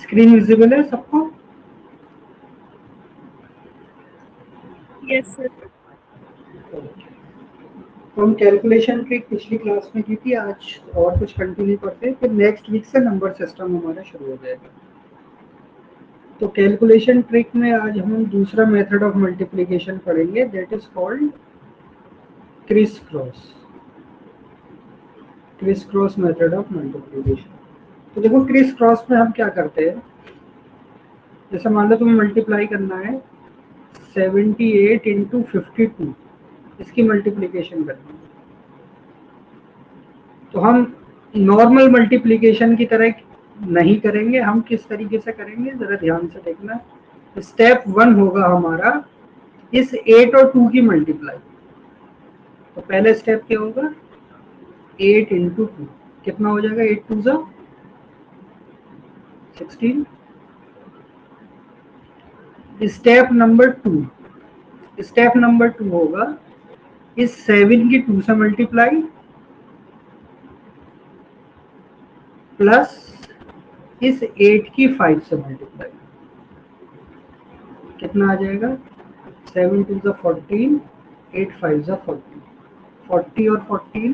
Screen visible है सबको? Yes sir. तो हम कैलकुलेशन ट्रिक पिछली क्लास में की थी, आज और कुछ कंटिन्यू करते हैं, फिर नेक्स्ट वीक से नंबर सिस्टम हमारा शुरू हो जाएगा। तो कैलकुलेशन ट्रिक में आज हम दूसरा मेथड ऑफ मल्टीप्लिकेशन पढ़ेंगे, that is called criss cross. Criss cross method of multiplication. तो देखो क्रिस क्रॉस में हम क्या करते हैं, जैसे मान लो तुम्हें मल्टीप्लाई करना है 78 इंटू 52, इसकी मल्टीप्लिकेशन करनी है। तो हम नॉर्मल मल्टीप्लिकेशन की तरह नहीं करेंगे, हम किस तरीके से करेंगे जरा ध्यान से देखना। स्टेप 1 होगा हमारा इस 8 और 2 की मल्टीप्लाई। तो पहले स्टेप क्या होगा, 8 इंटू 2 कितना हो जाएगा, 8 2 16। स्टेप नंबर 2, स्टेप नंबर 2 होगा इस 7 की 2 से मल्टीप्लाई प्लस इस 8 की 5 से मल्टीप्लाई। कितना आ जाएगा, 7 2 14, 8 5 40, 40 और 14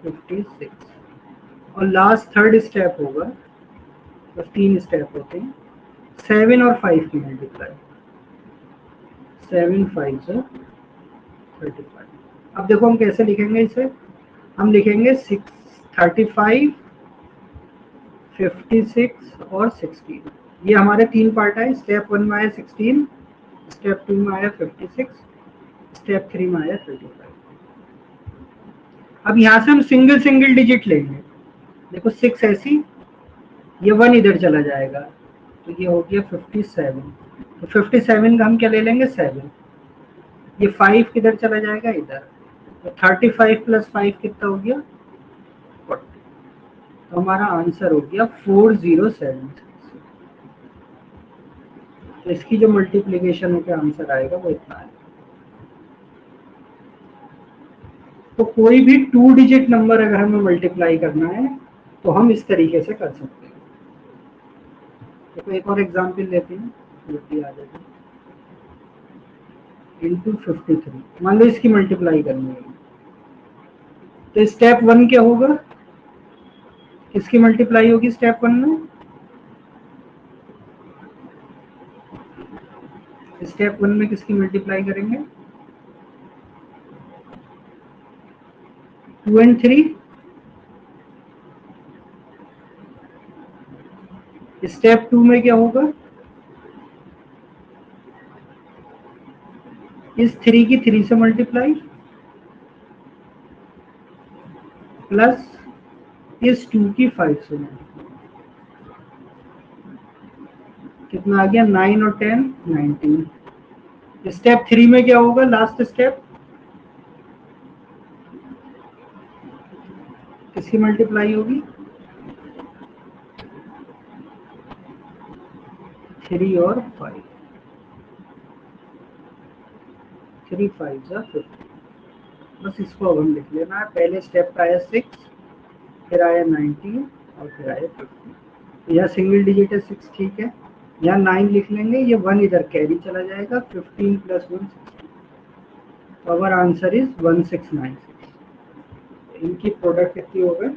56। और लास्ट थर्ड स्टेप होगा, बस 3 स्टेप होते हैं, 7 और 5 की मल्टीप्लाई, 7 5 35। अब देखो हम कैसे लिखेंगे इसे, हम लिखेंगे 35 56 और 16। ये हमारे 3 पार्ट है। स्टेप 1 में आया 16, स्टेप 2 में आया 56, स्टेप 3 में आया 35। अब यहाँ से हम सिंगल सिंगल डिजिट लेंगे। देखो 6 ऐसी, ये 1 इधर चला जाएगा, तो ये हो गया 57। तो 57 का हम क्या ले लेंगे, 7। ये 5 किधर चला जाएगा, इधर। तो 35 प्लस 5 कितना हो गया, 40। तो हमारा आंसर हो गया 4076। तो इसकी जो मल्टीप्लीकेशन होकर आंसर आएगा वो इतना है। तो कोई भी 2 डिजिट नंबर अगर हमें मल्टीप्लाई करना है तो हम इस तरीके से कर सकते हैं। तो एक और एग्जांपल लेते हैं, जो कि आ जाएगा इंटू 53। मान लो इसकी मल्टीप्लाई करनी है, तो स्टेप 1 क्या होगा, किसकी मल्टीप्लाई होगी स्टेप 1 में, स्टेप 1 में किसकी मल्टीप्लाई करेंगे, 2 and 3। स्टेप 2 में क्या होगा, इस 3 की 3 से मल्टीप्लाई प्लस इस 2 की 5 से मल्टीप्लाई। कितना आ गया, 9 और 10 19। स्टेप 3 में क्या होगा, लास्ट स्टेप, किसकी मल्टीप्लाई होगी, 3 और 5, 3 5 50। बस इसको अब हम लिख लेना है। पहले स्टेप का आया 6, फिर आया 19 और फिर आया 50। यहाँ सिंगल डिजिट है 6, ठीक है। यहाँ 9 लिख लेंगे, ये 1 इधर कैरी चला जाएगा, 15 प्लस 1 16। तो अवर आंसर इज 1696। इनकी प्रोडक्ट कितनी हो गई,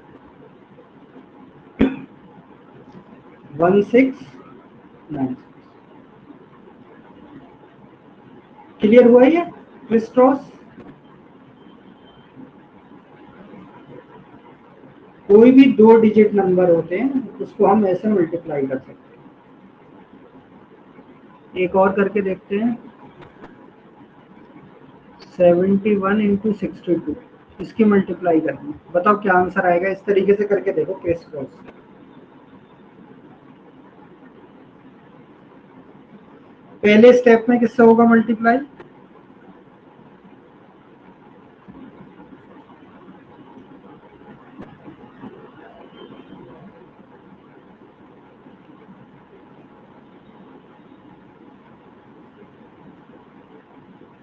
1696। क्लियर हुआ ये क्रिस क्रॉस? कोई भी 2 डिजिट नंबर होते हैं उसको हम ऐसे मल्टीप्लाई कर सकते हैं। एक और करके देखते हैं, 71 इंटू 62, इसकी मल्टीप्लाई करनी है। बताओ क्या आंसर आएगा, इस तरीके से करके देखो क्रिस क्रॉस। पहले स्टेप में किससे होगा मल्टीप्लाई,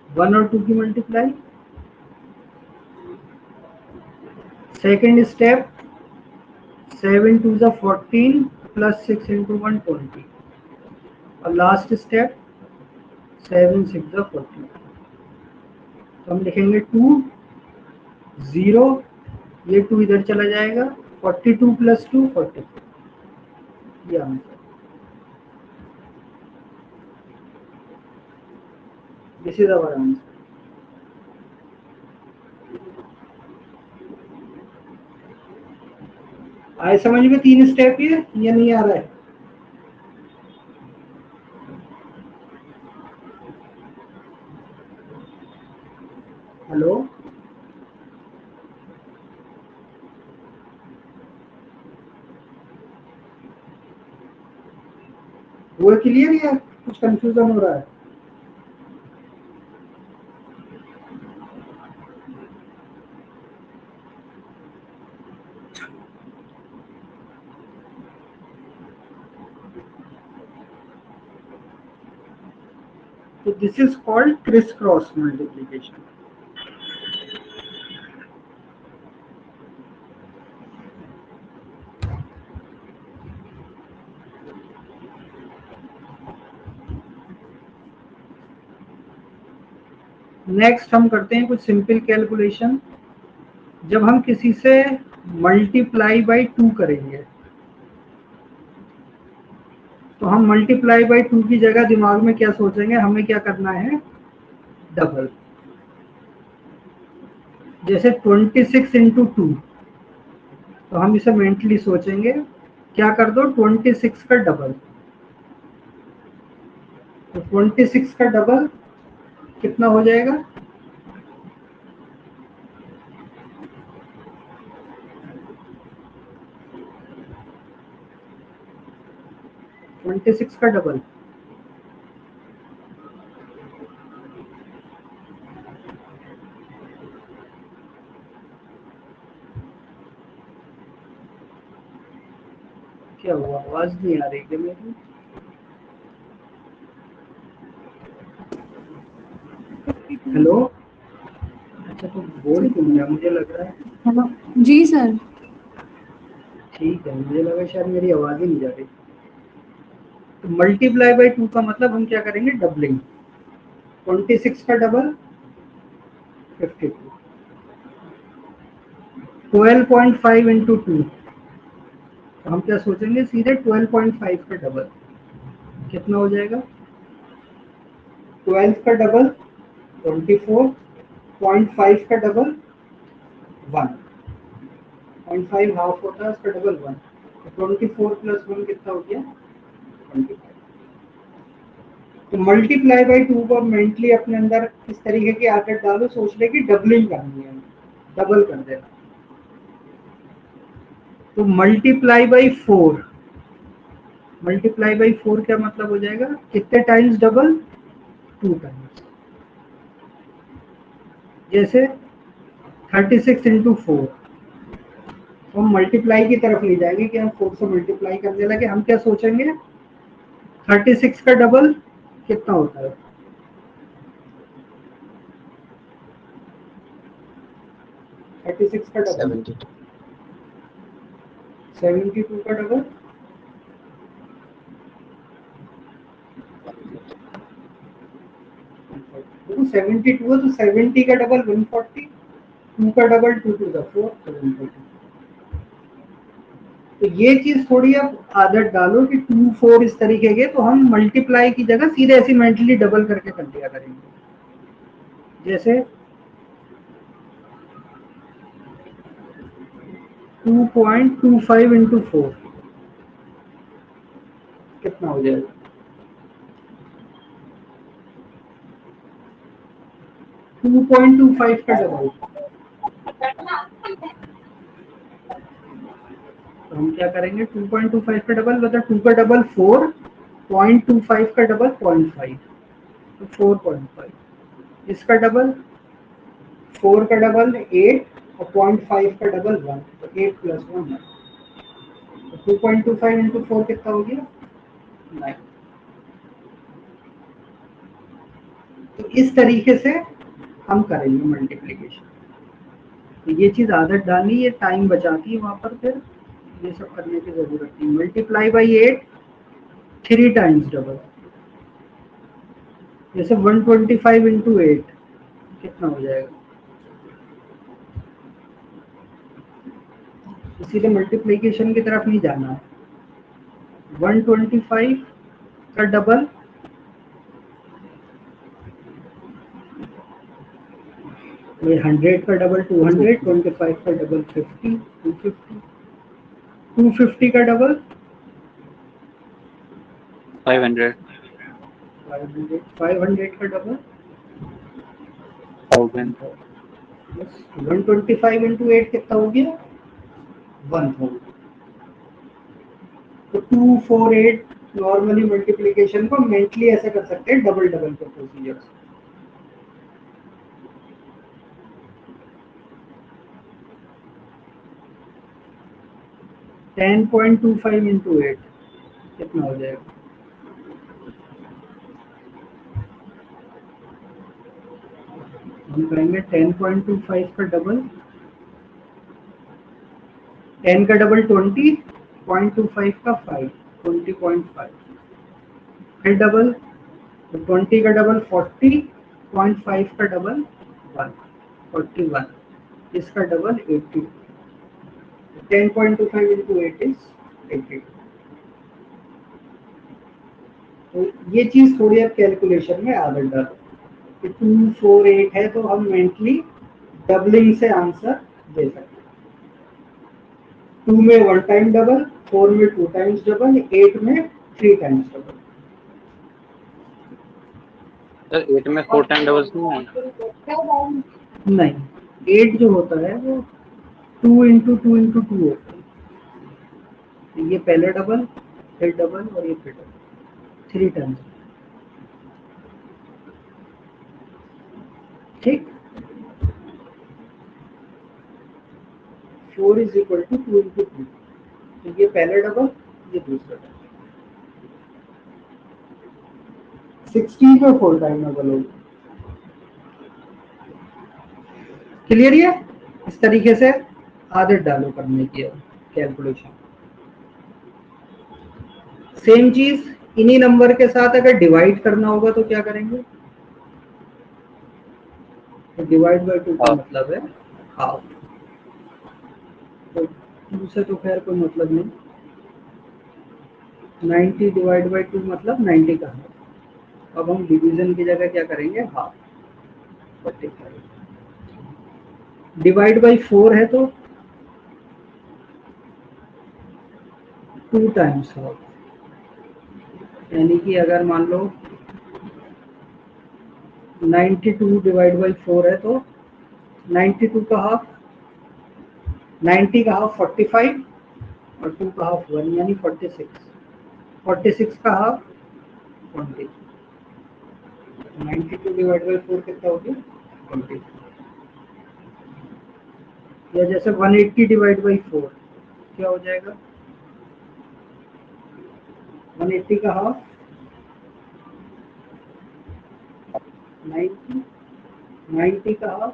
वन और 2 की multiply. Second step, 7 2 14, plus 6 into 1 20 और लास्ट स्टेप 7 6 40। तो हम लिखेंगे 2 0, ये 2 इधर चला जाएगा, 42 प्लस 2 44, ये answer. This is our answer. आए समझ में 3 स्टेप ये नहीं आ रहा है? हेलो, वो क्लियर या कुछ कंफ्यूजन हो रहा है? तो this is called criss cross multiplication. Next हम करते हैं कुछ सिंपल कैलकुलेशन। जब हम किसी से मल्टीप्लाई बाय 2 करेंगे तो हम मल्टीप्लाई बाय 2 की जगह दिमाग में क्या सोचेंगे, हमें क्या करना है, डबल। जैसे 26 इंटू 2, तो हम इसे मेंटली सोचेंगे क्या कर दो, 26 का डबल। तो 26 का डबल कितना हो जाएगा, 26 का डबल क्या हुआ, आवाज नहीं आ रही क्या मेरी? हेलो, अच्छा तो बोल क्यों गया, मुझे लग रहा है। हेलो जी सर। ठीक है, मुझे लगा शायद मेरी आवाज ही नहीं जा रही। तो मल्टीप्लाई बाय 2 का मतलब हम क्या करेंगे, डबलिंग। 26 का डबल 52, 12.5 इंटू 2, तो हम क्या सोचेंगे, सीधे 12.5 का डबल कितना हो जाएगा, 12 का डबल 24, 0.5 का डबल 1, 0.5 हाफ होता है, उसका डबल 1, तो 24 प्लस 1 कितना हो गया, 25। तो मल्टीप्लाई बाय 2 को मेंटली अपने अंदर इस तरीके की आदत डालो, सोच ले कि डबलिंग करनी है, डबल कर देना। तो मल्टीप्लाई बाय 4, मल्टीप्लाई बाय 4 क्या मतलब हो जाएगा, कितने टाइम्स डबल, 2 टाइम्स। जैसे 36 इंटू 4, तो हम मल्टीप्लाई की तरफ ले जाएंगे कि हम 4 से मल्टीप्लाई करने लगे। हम क्या सोचेंगे, 36 का डबल कितना होता है, 36 का डबल 72 का डबल 72 है, तो 70 का डबल 140, 2 का डबल 2 टू द 4, 740। तो ये चीज थोड़ी आप आदत डालो कि 2 4 इस तरीके के, तो हम मल्टीप्लाई की जगह सीधे ऐसी मेंटली डबल करके कर लिया करेंगे। जैसे 2.25 इंटू 4 कितना हो जाएगा, 2.25 का डबल। तो हम क्या करेंगे, 2.25 का डबल मतलब 2 का डबल 4, 0.25 का डबल 0.5, तो 4.5। इसका डबल 4 का डबल 8 और 0.5 का डबल 1, तो 8 प्लस 1, तो 2.25 इंटू 4 कितना हो गया, 9। तो इस तरीके से हम करेंगे मल्टीप्लिकेशन। तो ये चीज आदत डालनी, ये टाइम बचाती है वहां पर फिर ये सब करने की जरूरत नहीं। मल्टीप्लाई बाई 8 3 टाइम्स डबल, जैसे 125 इंटू 8 कितना हो जाएगा? इसीलिए मल्टीप्लीकेशन की तरफ नहीं जाना है। 125 का डबल ये 100 का डबल 200, 25 का डबल 50, 250, 250 का डबल 500, 500, 500 का डबल 1000, बस 125 इंटू 8 कितना हो गया? 1000। तो 248 नॉर्मली मल्टीप्लीकेशन को मेंटली ऐसे कर सकते हैं, डबल डबल के प्रोसीजर से। Ten point two five into 8 कितना हो जाएगा? हम करेंगे 10.25 का डबल, 10 का डबल 20, 0.25 का 5, 20.5, फिर डबल, तो 20 का डबल 40, 0.5 का डबल 1, 41, इसका डबल 80, 10.25 इंटू 8 इज 80। तो ये चीज थोड़ी आप कैलकुलेशन में आदत डालो कि 248 है तो हम मेंटली डबलिंग से आंसर दे सकते हैं। 2 में 1 टाइम डबल, 4 में 2 टाइम्स डबल, 8 में 3 टाइम्स डबल। सर 8 में 4 टाइम डबल्स नहीं है? नहीं, 8 जो होता है वो 2 इंटू 2 इंटू 2 होता है। तो ये पहले डबल, फिर डबल और ये फिर डबल, 3 टाइम्स। ठीक, 4 इज इक्वल टू 2 इंटू 2, तो ये पहले डबल, ये दूसरा डबल, 16 पे 4 टाइम डबल होगा। क्लियर? ये इस तरीके से आदत डालो करने की कैलकुलेशन। सेम चीज इन्हीं नंबर के साथ अगर डिवाइड करना होगा तो क्या करेंगे? तो डिवाइड बाय 2 का मतलब है हाफ, तो 2 से तो खैर कोई मतलब नहीं। 90 डिवाइड बाय 2 मतलब 90 का हाफ। अब हम डिवीजन की जगह क्या करेंगे? हाफ, 45 डिवाइड बाय 4 है तो 2 टाइम्स हाफ, यानी कि अगर मान लो 92 डिवाइड बाय 4 है तो 92 का हाफ, 90 का हाफ 45 और 2 का हाफ 1 यानी 46, 46 का हाफ 20, 92 डिवाइड बाय 4 कितना हो गया? 20। या जैसे 180 डिवाइड बाई 4 क्या हो जाएगा? 180 का हाफ 90, 90 का हाफ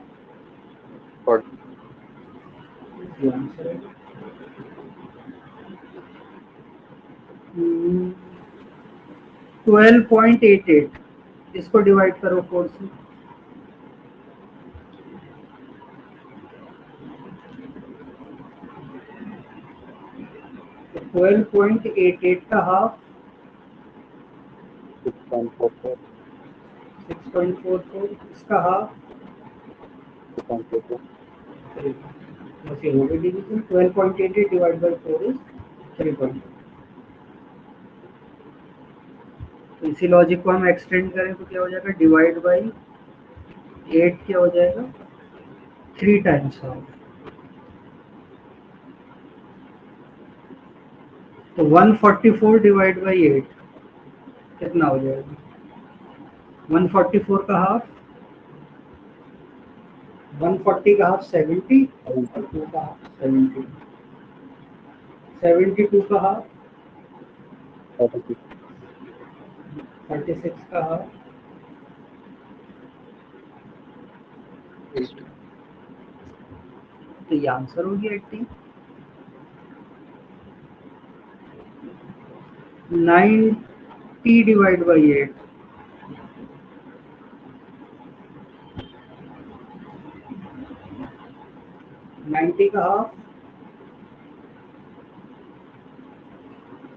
12.88, इसको डिवाइड करो 4 से, तो 12.88 का हाफ 6.44, 6.44, इसका हाफ 2.44, बस ये हो गई डिवीजन। 12.88 divide by 4 is 3. तो इसी लॉजिक को हम एक्सटेंड करें तो क्या हो जाएगा? डिवाइड बाई 8 क्या हो जाएगा? 3 टाइम्स हाफ, तो 144 डिवाइड बाई 8 कितना हो जाएगा? 144 का हाफ, 140 का हाफ 70 और 2 का हाफ 70, 72 का हाफ 36 का हाफ, तो ये आंसर हो गया 80। 90 डिवाइड बाई 8, नाइन्टी का हाफ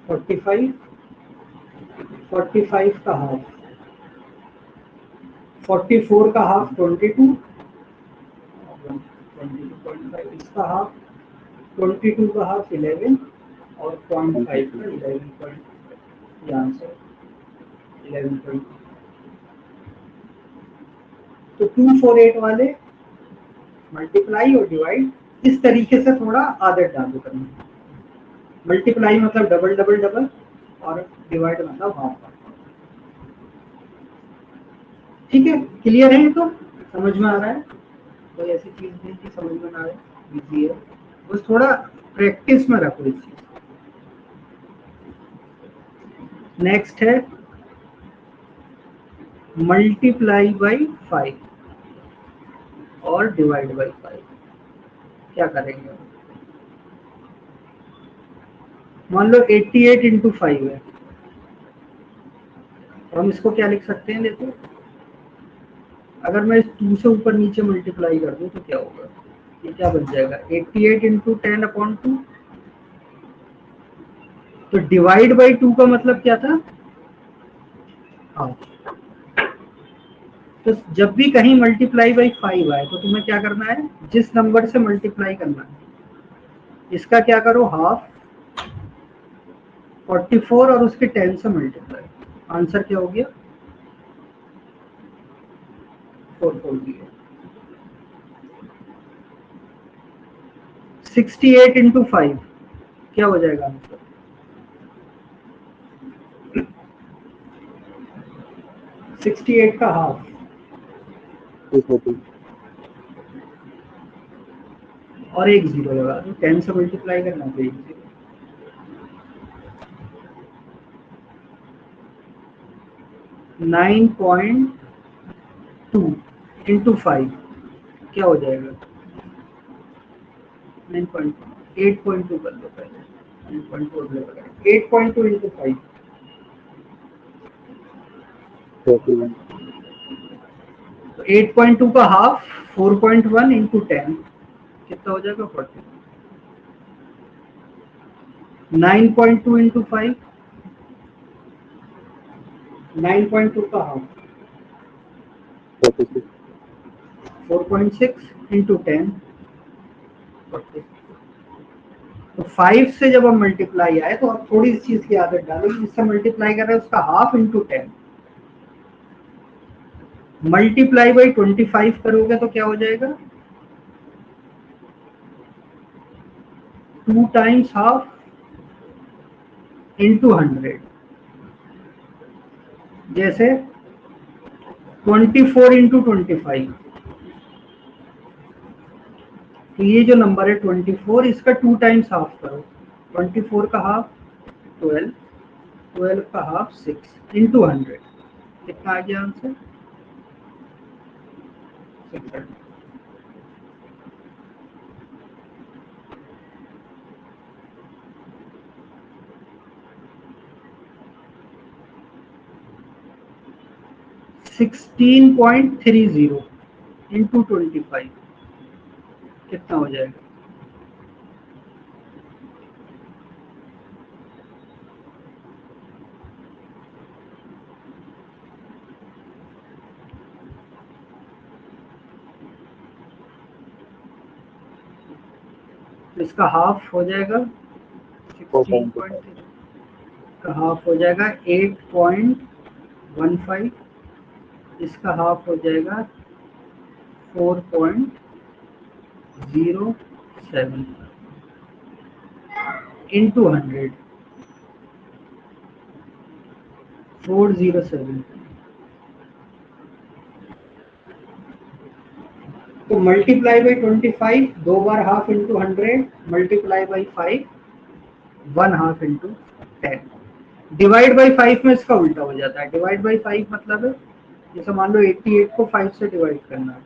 45, 45 का हाफ 44 का हाफ 22, 22.5 इसका हाफ 22 का हाफ 11 और 0.5 का 11 पॉइंट, यहाँ से 11 पॉइंट। तो 248 वाले मल्टीप्लाई और डिवाइड इस तरीके से थोड़ा आदत डालू करनी। मल्टीप्लाई मतलब डबल डबल डबल और डिवाइड मतलब हाफ। ठीक है, क्लियर है? तो समझ में आ रहा है? कोई ऐसी चीज नहीं कि समझ में ना आए, इजी है, बस थोड़ा प्रैक्टिस में रखो इस चीज। नेक्स्ट है मल्टीप्लाई बाई 5 और डिवाइड बाई 5। क्या करेंगे? मान लो 88 इंटू 5 है, तो हम इसको क्या लिख सकते हैं? देखो, अगर मैं इस 2 से ऊपर नीचे मल्टीप्लाई कर दूं तो क्या होगा? ये क्या बन जाएगा? 88 इंटू 10/2। तो डिवाइड बाई 2 का मतलब क्या था? हाँ, तो जब भी कहीं मल्टीप्लाई बाई 5 आए तो तुम्हें क्या करना है? जिस नंबर से मल्टीप्लाई करना है इसका क्या करो? हाफ 44 और उसके 10 से मल्टीप्लाई। आंसर क्या हो गया? 440। 68 इंटू 5 क्या हो जाएगा आंसर? 68 का हाफ 240। और एक जीरो लगा दो, 10 से मल्टीप्लाई करना तो एक जीरो। 9.2 इंटू 5 क्या हो जाएगा? 8.2 कर लो पहले, 8.2 इंटू 5 41। तो 8.2 का हाफ 4.1 इंटू 10 कितना हो जाएगा? 40। 9.2 इंटू 5, 9.2 का हाफ 46। 4.6 इंटू 10 40। तो 5 से जब हम मल्टीप्लाई आए तो आप थोड़ी सी चीज की आदत डालो, जिससे मल्टीप्लाई कर रहे हैं उसका हाफ इंटू 10। मल्टीप्लाई बाई 25 करोगे तो क्या हो जाएगा? 2 टाइम्स हाफ इंटू 100। जैसे 24 इंटू 25, तो ये जो नंबर है 24, इसका 2 टाइम्स हाफ करो। 24 का हाफ 12, 12 का हाफ 6 इंटू 100 कितना आ गया आंसर? 600। सिक्सटीन पॉइंट 30 इंटू 25 कितना हो जाएगा? तो इसका हाफ हो जाएगा 16.3 का हाफ हो जाएगा 8.15, इसका हाफ हो जाएगा 4.07 इंटू 100 407। तो मल्टीप्लाई बाई 25 दो बार half into 100, multiply by 5 1 half into 10। Divide by 5 में इसका उल्टा हो जाता है। डिवाइड बाई 5 मतलब है जैसे मान लो 88 को 5 से डिवाइड करना है,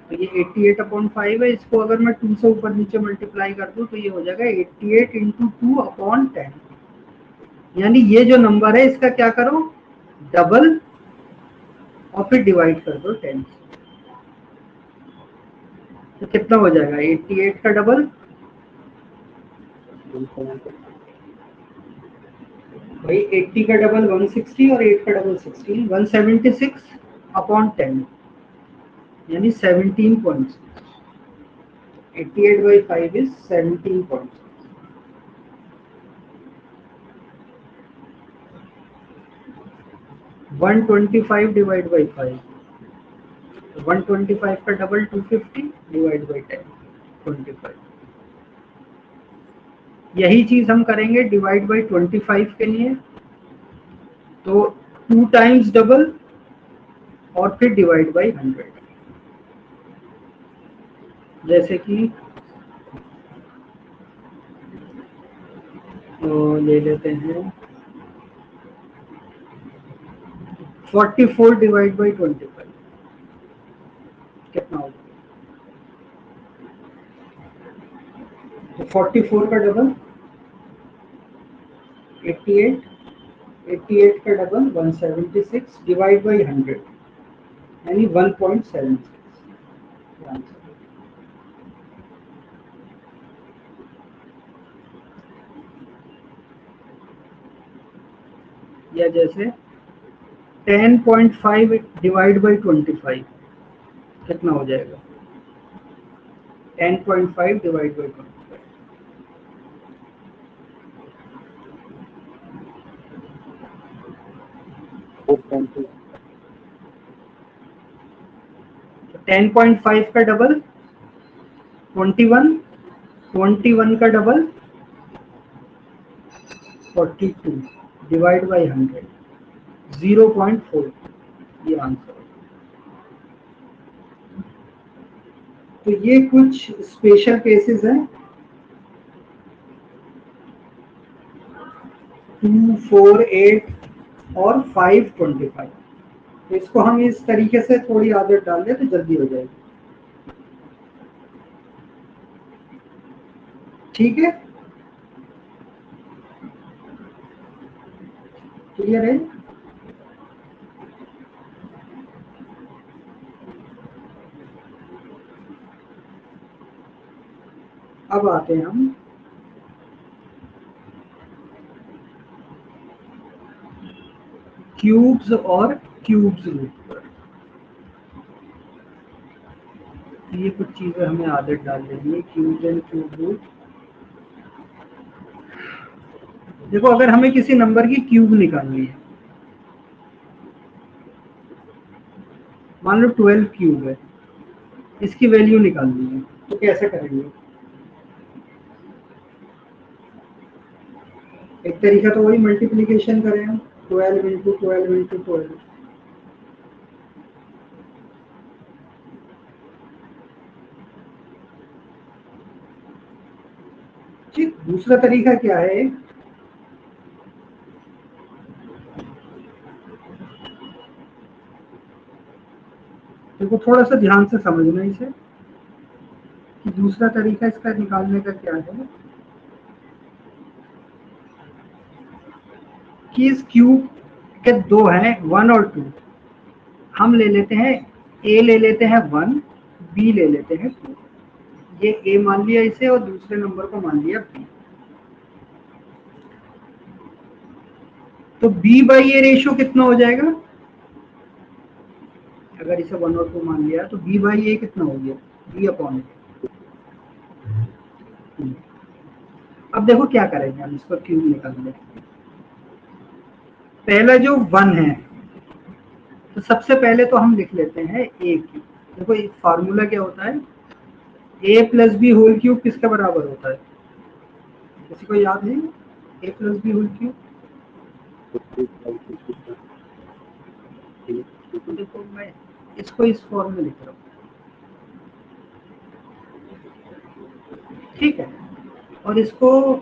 तो ये 88/5 है। इसको अगर मैं 2 से ऊपर नीचे मल्टीप्लाई कर दूं तो ये हो जाएगा 88 इंटू 2/10। यानी ये जो नंबर है इसका क्या करो, डबल और फिर डिवाइड कर दो 10 से। तो कितना हो जाएगा, 88 का डबल, भाई 80 का डबल 160 और 8 का डबल 16, 176 अपॉन 10 यानी 17.6। 88 by 5 is 17.6। 125 डिवाइड बाई 5, 125 का डबल 250 डिवाइड बाई 10 25। यही चीज हम करेंगे डिवाइड बाई 25 के लिए, तो 2 टाइम्स डबल और फिर डिवाइड बाई 100। जैसे कि तो ले लेते हैं 44 डिवाइड बाई 25 कितना होगा, तो 44 का डबल 88, 88 का डबल 176 डिवाइड बाई 100 यानी 1.76 आंसर। या जैसे 10.5 डिवाइड बाई 25 कितना हो जाएगा, 10.5 डिवाइड बाई 25 10.5 का डबल 21, 21 का डबल 42 डिवाइड बाई 100 0.4, ये आंसर। तो ये कुछ स्पेशल केसेस हैं, 2, 4, 8 और 5, 25। तो इसको हम इस तरीके से थोड़ी आदत डाल दें तो जल्दी हो जाएगी। ठीक है, क्लियर है। अब आते हैं हम क्यूब्स और क्यूब्स रूट पर। ये कुछ चीजें हमें आदत डाल देनी है, क्यूब्स एंड क्यूब रूट। देखो अगर हमें किसी नंबर की क्यूब निकालनी है, मान लो 12 क्यूब है, इसकी वैल्यू निकालनी है, तो कैसे करेंगे। एक तरीका तो वही मल्टीप्लिकेशन करें हम, 12 इंटू 12 इंटू 12। ठीक, दूसरा तरीका क्या है, देखो थोड़ा सा ध्यान से समझना इसे कि दूसरा तरीका इसका निकालने का क्या है, कि इस क्यूब के दो हैं 1 और 2, हम ले लेते हैं a ले लेते हैं 1, b ले लेते हैं 2। ये a मान लिया इसे और दूसरे नंबर को मान लिया b। तो b बाई ए रेशियो कितना हो जाएगा, अगर इसे 1 और 2 मान लिया तो b बाई ए कितना हो गया, b अपॉन ए। अब देखो क्या करेंगे हम, इसको क्यूब निकाल लें। पहला जो 1 है, तो सबसे पहले तो हम लिख लेते हैं a की। देखो एक फार्मूला क्या होता है, a plus B whole cube किसके बराबर होता है, किसी को याद है, a plus B whole cube. देखो मैं इसको इस फॉर्म में लिख रहा हूँ, ठीक है, और इसको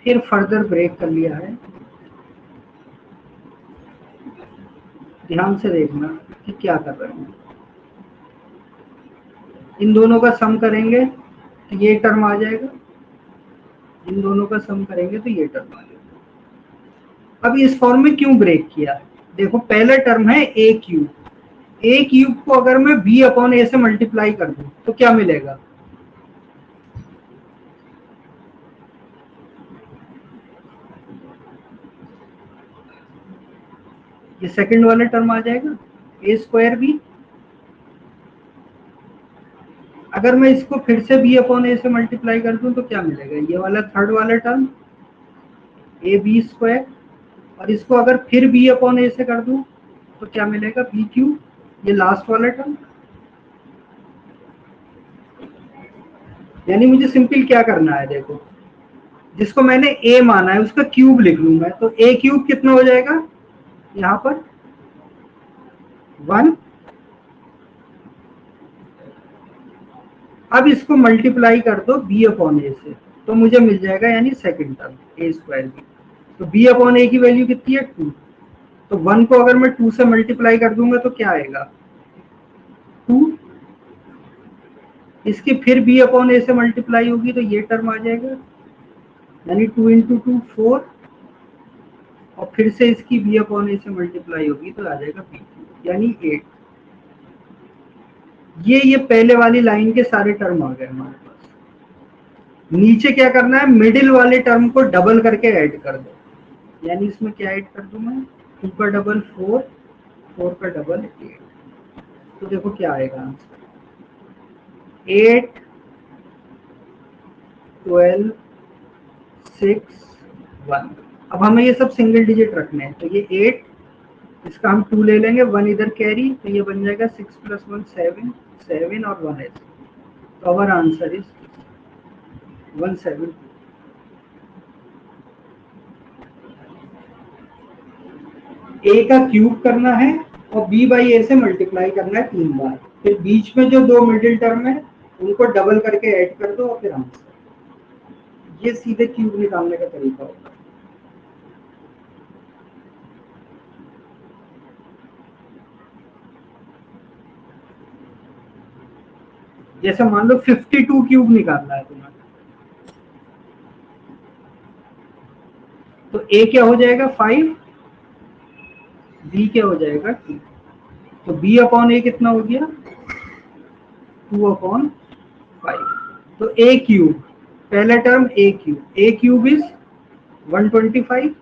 फिर फर्दर ब्रेक कर लिया है। ध्यान से देखना कि क्या कर रहे हैं, इन दोनों का सम करेंगे तो ये टर्म आ जाएगा, इन दोनों का सम करेंगे तो ये टर्म आ जाएगा। अब इस फॉर्म में क्यों ब्रेक किया? देखो पहला टर्म है ए क्यूब, ए क्यूब को अगर मैं बी अपॉन ए से मल्टीप्लाई कर दूं तो क्या मिलेगा? ये सेकंड वाला टर्म आ जाएगा ए स्क्वायर बी। अगर मैं इसको फिर से बी अपॉन ए से मल्टीप्लाई कर दूं तो क्या मिलेगा? ये वाला थर्ड वाला टर्म ए बी स्क्वायर, और इसको अगर फिर बी अपॉन ए से कर दूं तो क्या मिलेगा? बी क्यूब, ये लास्ट वाला टर्म। यानी मुझे सिंपल क्या करना है, देखो जिसको मैंने ए माना है उसका क्यूब लिख लूं मैं, तो ए क्यूब कितना हो जाएगा यहाँ पर? 1। अब इसको मल्टीप्लाई कर दो बी अपॉन ए से तो मुझे मिल जाएगा यानी सेकंड टर्म ए स्क्वायर बी। तो बी अपॉन ए की वैल्यू कितनी है? 2। तो 1 को अगर मैं 2 से मल्टीप्लाई कर दूंगा तो क्या आएगा? 2। इसकी फिर बी अपॉन ए से मल्टीप्लाई होगी तो ये टर्म आ जाएगा, यानी 2 इंटू 2 4, और फिर से इसकी बी अपॉन ए से मल्टीप्लाई होगी तो आ जाएगा बी, यानी 8। ये पहले वाली लाइन के सारे टर्म आ गए हमारे पास। नीचे क्या करना है? मिडिल वाले टर्म को डबल करके ऐड कर दो, यानी इसमें क्या ऐड कर दूं मैं? 2 का डबल 4, 4 का डबल 8। तो देखो क्या आएगा आंसर, 8 12 6 1। अब हमें ये सब सिंगल डिजिट रखने हैं, तो ये 8, इसका हम 2 ले लेंगे, 1 इधर कैरी, तो ये बन जाएगा 6 + 1 7, 7 और 1 ऐसे। तो आवर आंसर इज 172। ए का क्यूब करना है और बी बाई ए से मल्टीप्लाई करना है 3 बार, फिर बीच में जो दो मिडिल टर्म है उनको डबल करके ऐड कर दो और फिर आंसर। ये सीधे क्यूब निकालने का तरीका होगा। जैसे मान लो 52 क्यूब निकालना है तुम्हें, तो ए क्या हो जाएगा? 5, बी क्या हो जाएगा? 2। तो बी अपॉन ए कितना हो गया? 2/5। तो ए क्यूब, पहला टर्म ए क्यूब इज 125,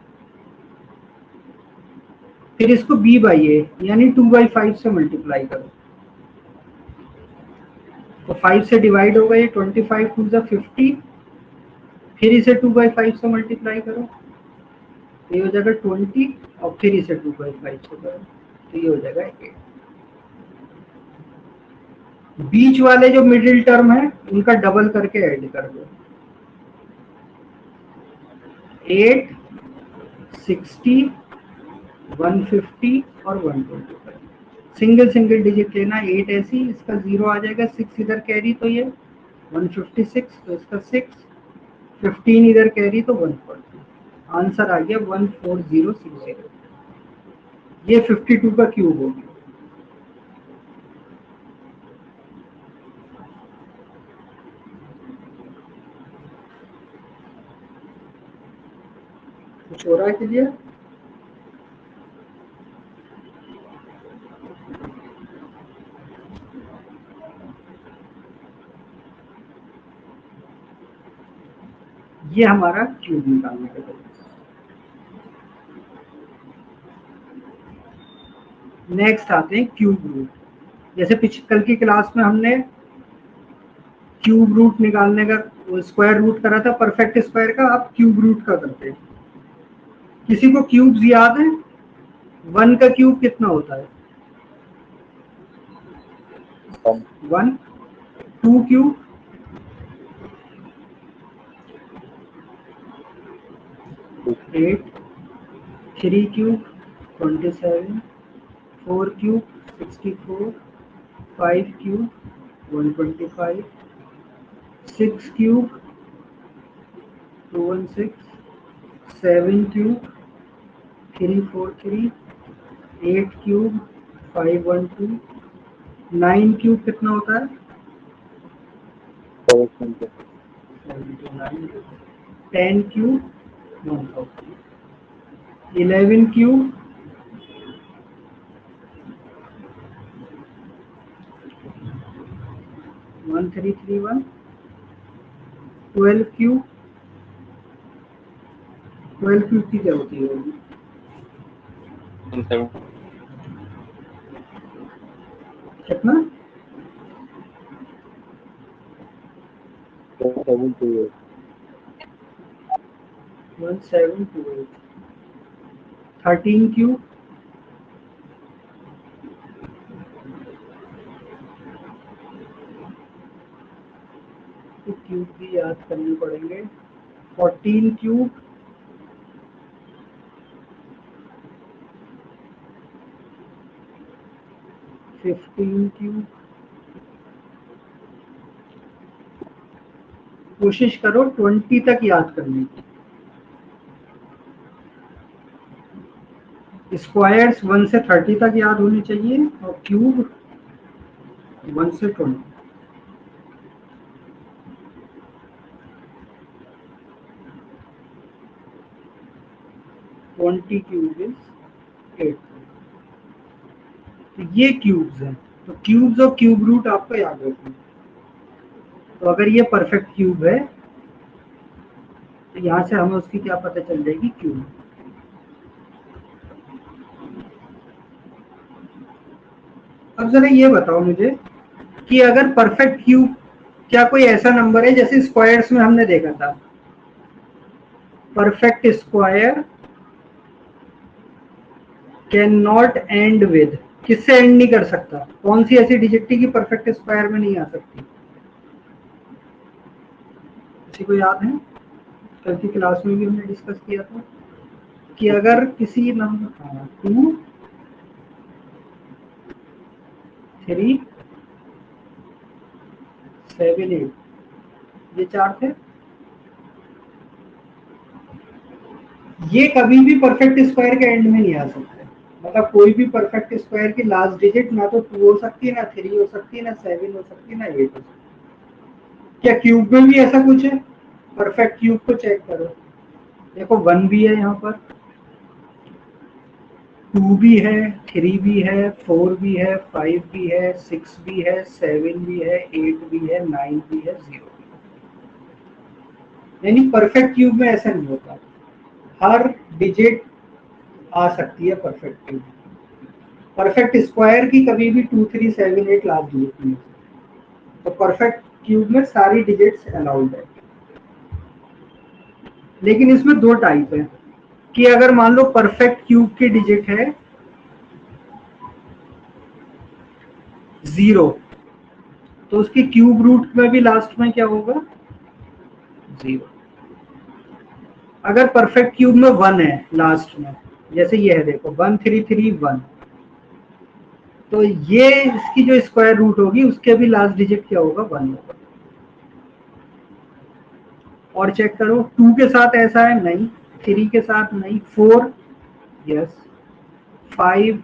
फिर इसको बी बाई ए यानी 2/5 से मल्टीप्लाई करो, तो 5 से डिवाइड होगा ये, 25 2 ज़ा 50, फिर इसे 2/5 से मल्टीप्लाई करो तो ये हो जाएगा 20, और फिर इसे 2/5 से करो तो ये हो जाएगा 8। बीच वाले जो मिडिल टर्म है उनका डबल करके ऐड कर दो, 8 60 150 और 125। सिंगल डिजिट लेना, 8 ऐसी, इसका 0 आ जाएगा, 6 इधर कैरी तो ये 156, तो इसका 6, 15 इधर कैरी तो 140। आंसर आ गया 14060। ये 52 का क्यूब हो गया। कुछ हो रहा है क्लियर? ये हमारा क्यूब निकालने का तरीका। नेक्स्ट आते हैं क्यूब रूट। जैसे कल की क्लास में हमने क्यूब रूट निकालने का, स्क्वायर रूट करा था परफेक्ट स्क्वायर का, अब क्यूब रूट का करते हैं। किसी को क्यूब्स याद है? 1 का क्यूब कितना होता है? 1। 2 cube? 8। 3 cube? 27। 4 cube? 64। 5 cube? 125। 6 cube? 216। 7 cube? 343। 8 cube? 512। 9 cube कितना होता है? 10 क्यूब? 1000। 11 क्यूब 1331, 12 क्यूब 12 क्यूब की क्या होती है? 170 कितना? 1728 1728। 13 क्यूब 2 क्यूब भी याद करने पड़ेंगे। 14 क्यूब 15 क्यूब। कोशिश करो 20 तक याद करने की। स्क्वायर्स 1 से 30 तक याद होने चाहिए और क्यूब 1 से 20। Cube is 8। तो ये क्यूब्स हैं, तो क्यूब्स और क्यूब रूट आपको याद रखना। तो अगर ये परफेक्ट क्यूब है तो यहाँ से हमें उसकी क्या पता चल जाएगी? क्यूब। अब जरा ये बताओ मुझे कि अगर परफेक्ट क्यूब, क्या कोई ऐसा नंबर है जैसे स्क्वायर्स में हमने देखा था, perfect square can not and with, किससे एंड नहीं कर सकता? कौन सी ऐसी डिजिट थी कि परफेक्ट स्क्वायर में नहीं आ सकती? किसी को याद है? कल की क्लास में भी हमने डिस्कस किया था कि अगर किसी नंबर 2 3 7 8 ये 4 थे, ये कभी भी परफेक्ट स्क्वायर के एंड में नहीं आ सकते। मतलब कोई भी परफेक्ट स्क्वायर की लास्ट डिजिट ना तो 2 हो सकती है, ना 3 हो सकती है, ना 7 हो सकती है, ना 8 हो सकती है। क्या क्यूब में भी ऐसा कुछ है? परफेक्ट क्यूब को चेक करो, देखो 1 भी है यहाँ पर, 2 भी है, 3 भी है, 4 भी है, 5 भी है, 6 भी है, 7 भी है, 8 भी है, 9 भी है, 0 भी है। यानी परफेक्ट क्यूब में ऐसा नहीं होता, हर डिजिट आ सकती है परफेक्ट क्यूब। परफेक्ट स्क्वायर की कभी भी 2 3 7 8 लास्ट डिजिट नहीं है। तो परफेक्ट क्यूब में सारी डिजिट्स अलाउड है। लेकिन इसमें दो टाइप है कि अगर मान लो परफेक्ट क्यूब की डिजिट है 0, तो उसके क्यूब रूट में भी लास्ट में क्या होगा? 0। अगर परफेक्ट क्यूब में 1 है लास्ट में, जैसे ये है देखो 1 3 3 1, तो ये इसकी जो स्क्वायर रूट होगी उसके भी लास्ट डिजिट क्या होगा? 1 होगा। और चेक करो 2 के साथ ऐसा है नहीं, 3 के साथ नहीं, 4 यस, 5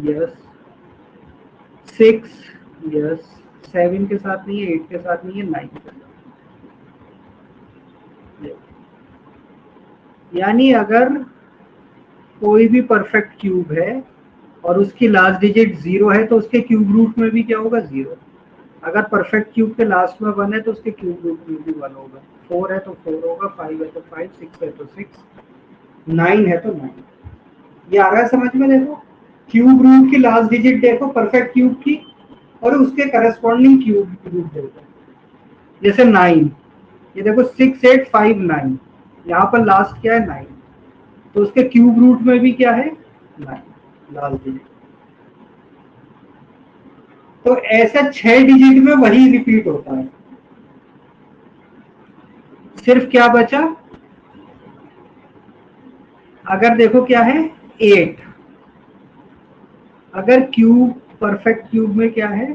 यस, 6 यस, 7 के साथ नहीं है, 8 के साथ नहीं है, 9 के साथ। यानी अगर कोई भी परफेक्ट क्यूब है और उसकी लास्ट डिजिट 0 है तो उसके क्यूब रूट में भी क्या होगा? 0। अगर परफेक्ट क्यूब के लास्ट में 1 है तो उसके क्यूब रूट में भी 1 होगा। 4 है तो 4 होगा, 5 है तो 5, 6 है तो 6, 9 है तो 9। ये आ रहा है समझ में? देखो क्यूब रूट की लास्ट डिजिट देखो परफेक्ट क्यूब की, और उसके करस्पॉन्डिंग क्यूब रूट देखो। जैसे 9, ये देखो 6 8 5 9, यहाँ पर लास्ट क्या है? 9, तो उसके क्यूब रूट में भी क्या है? 9 लास्ट डिजिट। तो ऐसा 6 डिजिट में वही रिपीट होता है। सिर्फ क्या बचा? अगर देखो क्या है? 8। अगर क्यूब, परफेक्ट क्यूब में क्या है?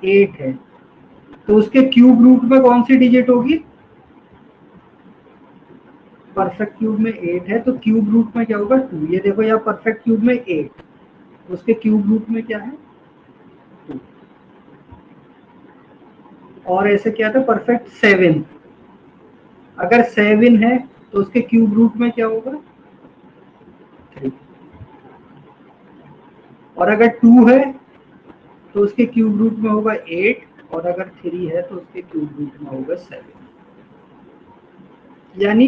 8 है, तो उसके क्यूब रूट में कौन सी डिजिट होगी? परफेक्ट क्यूब में 8 है तो क्यूब रूट में क्या होगा? 2। ये देखो यहाँ परफेक्ट क्यूब में 8, उसके क्यूब रूट में क्या है? 2। और ऐसे क्या था? परफेक्ट 7, अगर 7 है तो उसके क्यूब रूट में क्या होगा? और अगर 2 है तो उसके क्यूब रूट में होगा 8, और अगर 3 है तो उसके क्यूब रूट में होगा 7। यानी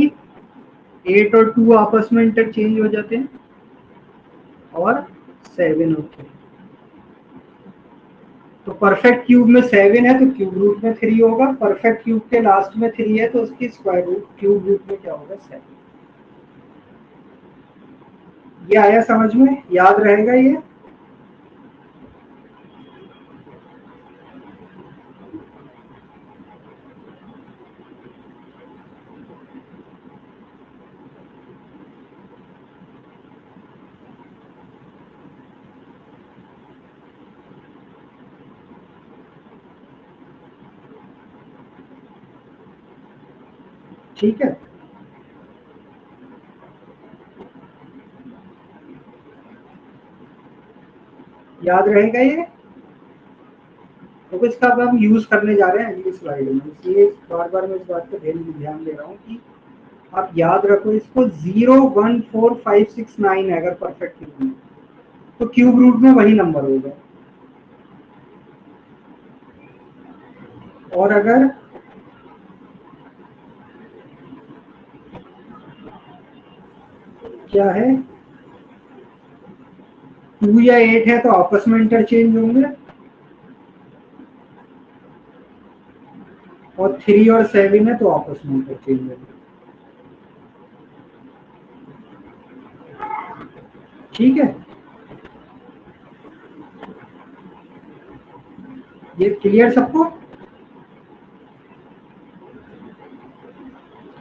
8 और 2 आपस में इंटरचेंज हो जाते हैं, और 7 और 3। तो परफेक्ट क्यूब में 7 है तो क्यूब रूट में 3 होगा, परफेक्ट क्यूब के लास्ट में 3 है तो उसकी स्क्वायर रूट क्यूब रूट में क्या होगा, 7। ये आया समझ में, याद रहेगा ये। ठीक है, याद रहेगा ये। तो इसका अब हम यूज करने जा रहे हैं अगली स्लाइड में, इसलिए बार बार मैं इस बात पर ध्यान दे रहा हूँ कि आप याद रखो इसको। 0 1 4 5 6 9 है अगर परफेक्ट क्यूब में, तो क्यूब रूट में वही नंबर होगा। और अगर क्या है 2 या 8 है तो आपस में इंटरचेंज होंगे, और 3 और 7 है तो आपस में इंटरचेंज होंगे। ठीक है, ये क्लियर सबको?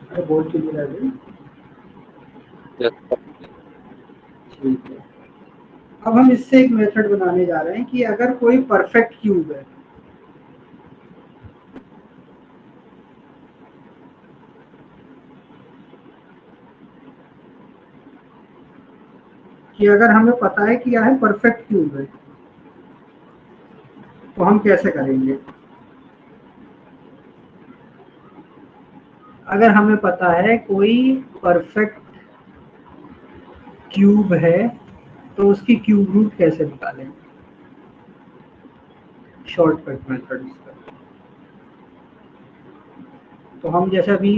अरे बहुत क्लियर है। Yes, sir. ठीक है, अब हम इससे एक मेथड बनाने जा रहे हैं कि अगर कोई परफेक्ट क्यूब है, कि अगर हमें पता है कि यह है परफेक्ट क्यूब है, तो हम कैसे करेंगे। अगर हमें पता है कोई परफेक्ट क्यूब है तो उसकी क्यूब रूट कैसे निकालेंगे, शॉर्टकट मेथड इसका। तो हम जैसे अभी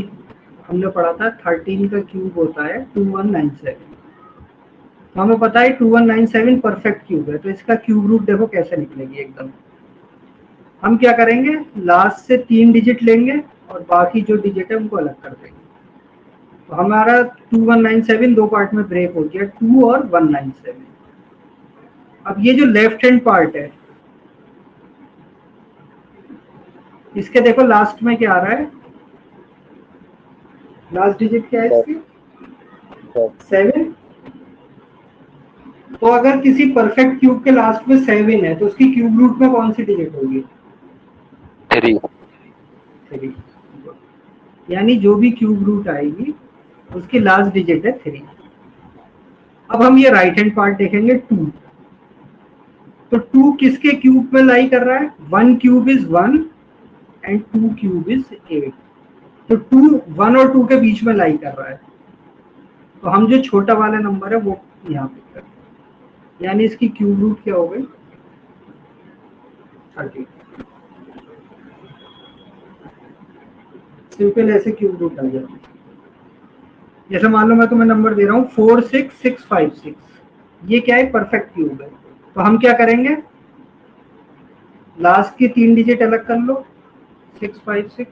हमने पढ़ा था 13 का क्यूब होता है 2197, तो हमें पता है 2197 परफेक्ट क्यूब है, तो इसका क्यूब रूट देखो कैसे निकलेगी एकदम। हम क्या करेंगे, लास्ट से 3 डिजिट लेंगे और बाकी जो डिजिट है उनको अलग कर देंगे। तो हमारा 2197 दो पार्ट में ब्रेक हो गया, 2 और 197। अब ये जो लेफ्ट हैंड पार्ट है, इसके देखो लास्ट में क्या आ रहा है, लास्ट डिजिट क्या है इसकी, 7। तो अगर किसी परफेक्ट क्यूब के लास्ट में 7 है तो उसकी क्यूब रूट में कौन सी डिजिट होगी, 3। यानी जो भी क्यूब रूट आएगी उसकी लास्ट डिजिट है 3। अब हम ये राइट हैंड पार्ट देखेंगे 2। तो 2 किसके क्यूब में लाई कर रहा है, 1 cube is 1 and 2 cube is 8। तो 2 1 और 2 के बीच में लाई कर रहा है, तो हम जो छोटा वाला नंबर है वो यहाँ पे कर, यानी इसकी क्यूब रूट क्या हो गई, 30। सिंपल ऐसे क्यूब रूट आ जाती है। जैसे मान लो मैं तुम्हें नंबर दे रहा हूँ 46656, ये क्या है, परफेक्ट क्यूब है। तो हम क्या करेंगे, लास्ट की 3 डिजिट अलग कर लो 656,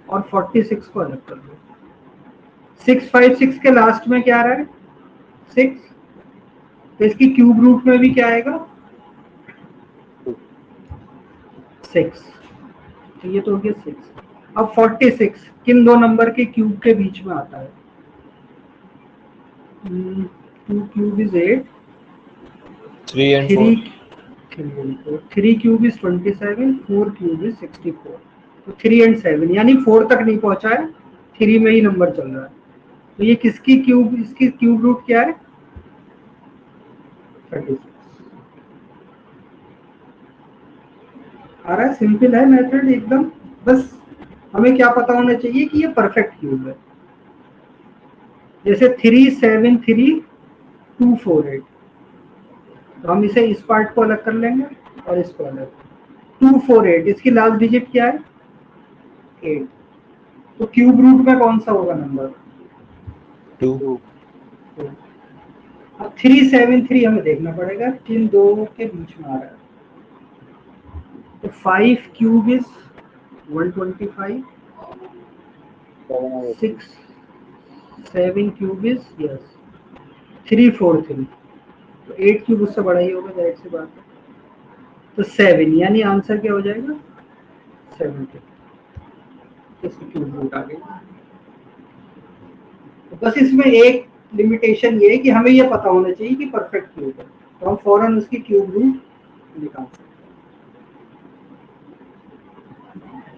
और 46 को अलग कर लो। 656 के लास्ट में क्या आ रहा है, 6, तो इसकी क्यूब रूट में भी क्या आएगा, 6। तो ये तो हो गया 6। अब 46 किन दो नंबर के क्यूब के बीच में आता है, 2 cube is 8, 3 and 4. 3 cube is 27, 4 cube is 64। तो 3 and 7 यानी 4 तक नहीं पहुंचा है, 3 में ही नंबर चल रहा है। तो ये किसकी क्यूब, इसकी क्यूब रूट क्या है, 36 आ रहा है। सिंपल है मेथड एकदम, बस हमें क्या पता होना चाहिए कि ये परफेक्ट क्यूब है। जैसे 3 7 3 2 4 8, तो हम इसे इस पार्ट को अलग कर लेंगे और इसको अलग। 248 इसकी लास्ट डिजिट क्या है? 8। तो क्यूब रूट में कौन सा होगा नंबर? 2. अब 373 हमें देखना पड़ेगा किन दो के बीच में आ रहा है। तो 5 cube is 125, 6 7 cube is yes 343। तो 8 क्यूब उससे बड़ा ही होगा, जाहिर सी बात है। तो 7 यानी आंसर क्या हो जाएगा? 70। इसकी क्यूब रूट आ गई। तो बस इसमें एक लिमिटेशन ये है कि हमें ये पता होना चाहिए कि परफेक्ट क्यूब है, तो हम फौरन उसकी क्यूब रूट निकाल सकते हैं।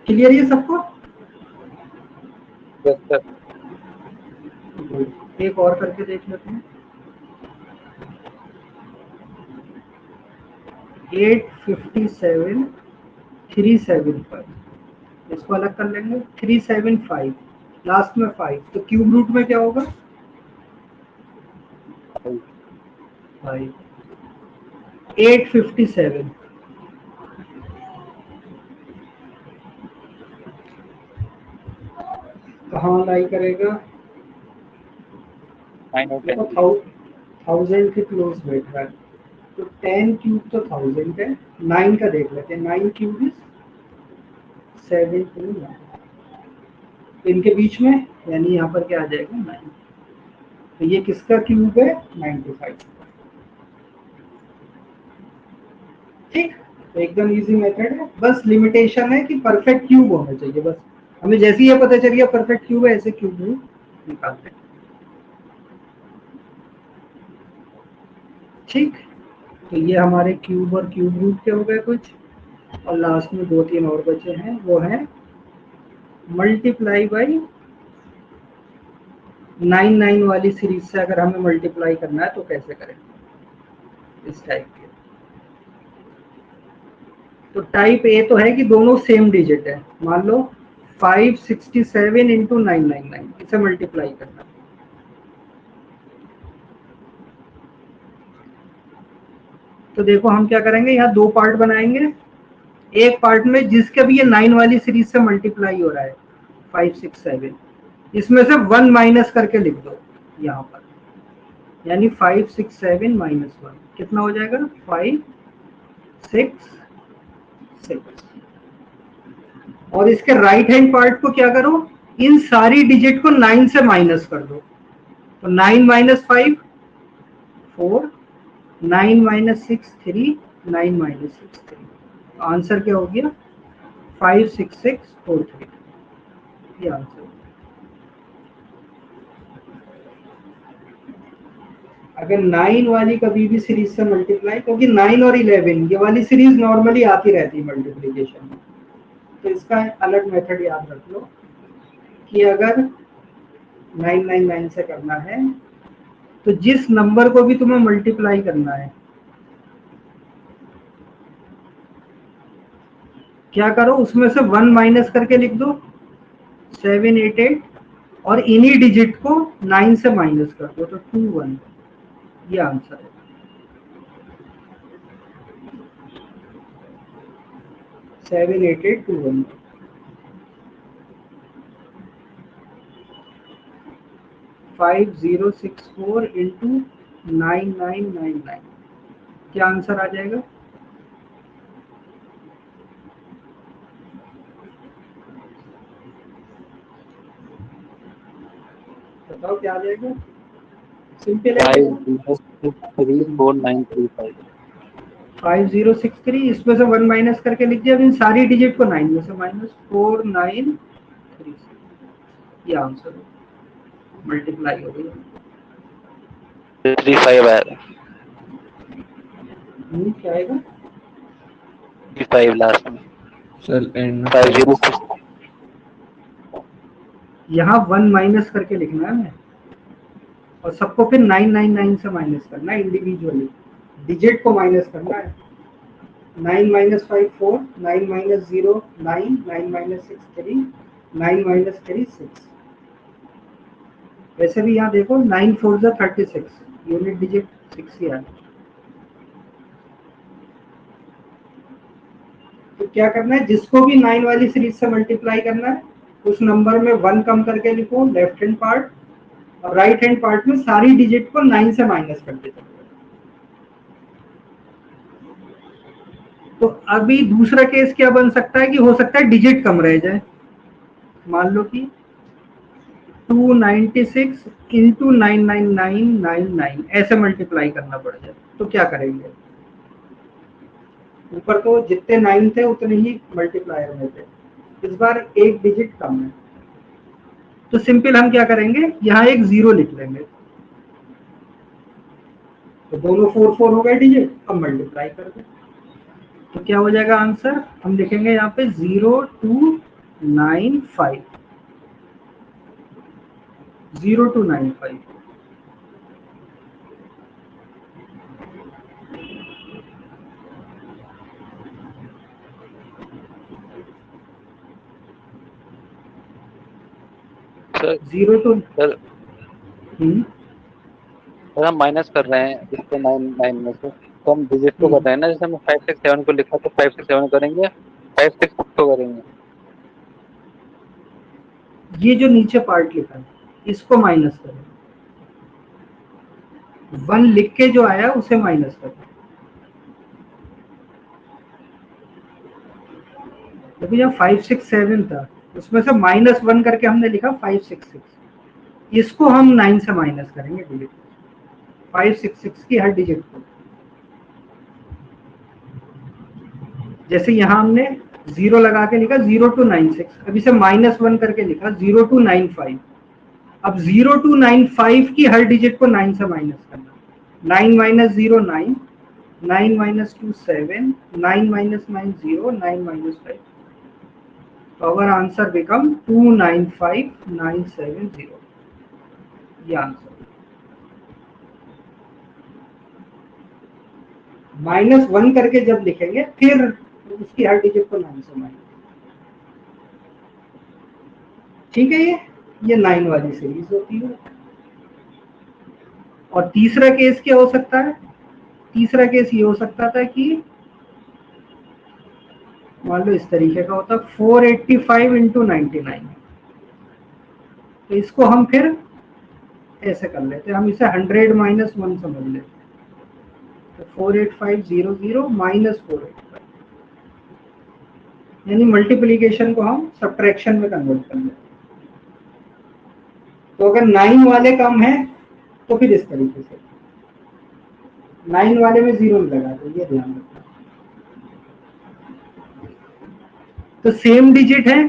क्लियर ये सबको? Yes sir. एक और करके देख लेते हैं। 857 375 इसको अलग कर लेंगे। 375 लास्ट में 5, तो क्यूब रूट में क्या होगा? 5। 857 कहाँ लाई करेगा? 9 और 10। देखो 1000 के क्लोज बैठ रहा है, तो 10 क्यूब तो 1000 है। 9 का देख लेते हैं। 9 क्यूब इज 729। तो इनके बीच में यानी यहाँ पर क्या आ जाएगा? 9। तो ये किसका क्यूब है? 95। ठीक, तो एकदम इजी मेथड है। बस लिमिटेशन है कि परफेक्ट क्यूब होना चाहिए। बस हमें जैसे ही ये पता चल गया परफेक्ट क्यूब है, ऐसे क्यूब रूट निकालते हैं। ठीक, तो ये हमारे क्यूब और क्यूब रूट के हो गए कुछ। और लास्ट में 2-3 और बचे हैं, वो है मल्टीप्लाई बाई 9 वाली सीरीज से अगर हमें मल्टीप्लाई करना है तो कैसे करें, इस टाइप के। तो टाइप ए तो है कि दोनों सेम डिजिट है। मान लो 567 इंटू 999 इसे मल्टीप्लाई करना। तो देखो हम क्या करेंगे, यहाँ दो पार्ट बनाएंगे। एक पार्ट में जिसके भी ये 9 वाली सीरीज से मल्टीप्लाई हो रहा है 567, इसमें से 1 माइनस करके लिख दो यहाँ पर, यानी 567 माइनस 1 कितना हो जाएगा? 566। और इसके राइट हैंड पार्ट को क्या करो, इन सारी डिजिट को 9 से माइनस कर दो। तो 9 माइनस 5 4, 9 माइनस 6 3, 9 माइनस 6 3। आंसर क्या हो गया? 56643। ये आंसर। अगर 9 वाली कभी भी सीरीज से मल्टीप्लाई, क्योंकि 9 और 11 ये वाली सीरीज नॉर्मली आती रहती है मल्टीप्लीकेशन में, तो इसका अलग मेथड याद रख लो कि अगर 999 से करना है तो जिस नंबर को भी तुम्हें मल्टीप्लाई करना है, क्या करो, उसमें से 1 माइनस करके लिख दो 788, और इन्हीं डिजिट को 9 से माइनस कर दो तो 21। ये आंसर है। Seven eight eight 21। 5064 इंटू 9999 क्या आंसर आ जाएगा? बताओ क्या आ जाएगा? सिंपल है। 50634935। 5063 इसमें से 1 माइनस करके लिख दिया। अब इन सारी डिजिट को 9 में से माइनस 4936। ये आंसर है, मल्टीप्लाई हो गई। 35 आएगा। क्या आएगा? 35 लास्ट में। Sir and 50। यहाँ 1 माइनस करके लिखना है हमें, और सबको फिर 999 से माइनस करना है। इंडिविजुअली डिजिट को माइनस करना है। 9 माइनस 5 4, 9 माइनस 0 9, 9 माइनस 6 3, 9 माइनस 3 6। वैसे भी यहाँ देखो 9 4 जा 36, यूनिट डिजिट 6 ही आया। तो क्या करना है, जिसको भी 9 वाली सीरीज से मल्टीप्लाई करना है उस नंबर में 1 कम करके लिखो लेफ्ट हैंड पार्ट, और राइट हैंड पार्ट में सारी डिजिट को 9 से माइनस कर देते। तो अभी दूसरा केस क्या बन सकता है कि हो सकता है डिजिट कम रह जाए। मान लो कि 296 इंटू 99999 ऐसे मल्टीप्लाई करना पड़ जाए, तो क्या करेंगे? ऊपर तो जितने 9 थे उतने ही मल्टीप्लायर में थे, इस बार एक डिजिट कम है, तो सिंपल हम क्या करेंगे, यहाँ एक 0 लिख लेंगे, तो दोनों 4 4 हो गए डिजिट, अब मल्टीप्लाई कर दे तो क्या हो जाएगा आंसर, हम लिखेंगे यहाँ पे 0295 0295। सर 02 सर सर हम माइनस कर रहे हैं इसके 9 में से, तो हम डिजिट को बताएं ना, जैसे हमने 567 को लिखा तो 567 करेंगे, 566 को करेंगे। ये जो नीचे पार्ट लिखा है इसको माइनस करें, 1 लिख के जो आया उसे माइनस करें। देखो यहाँ 567 था, उसमें से -1 करके हमने लिखा 566, इसको हम 9 से माइनस करेंगे डिजिट, 566 की हर डिजिट को। जैसे यहाँ हमने 0 लगा के लिखा 0296, अब इसे -1 करके लिखा 0295। अब 0295 की हर डिजिट को 9 से माइनस करना, 9 - 0 9, 9 - 2 7, 9 - 9 0, 9 - 5। Our answer become 295970, ये आंसर। -1 करके जब लिखेंगे फिर उसकी हर डिजिट को 9 से माइनस, ठीक है। ये 9 वाली सीरीज होती है। और तीसरा केस क्या हो सकता है, तीसरा केस ये हो सकता था कि मान लो इस तरीके का होता 485 इंटू 99, तो इसको हम फिर ऐसे कर लेते, हम इसे 100 - 1 समझ लेते, तो 48500 - 485, यानी मल्टीप्लीकेशन को हम सब्ट्रैक्शन में कन्वर्ट कर लेते। तो अगर 9 वाले कम है तो फिर इस तरीके से 9 वाले में 0 लगा दो, ये ध्यान रखना। तो सेम डिजिट है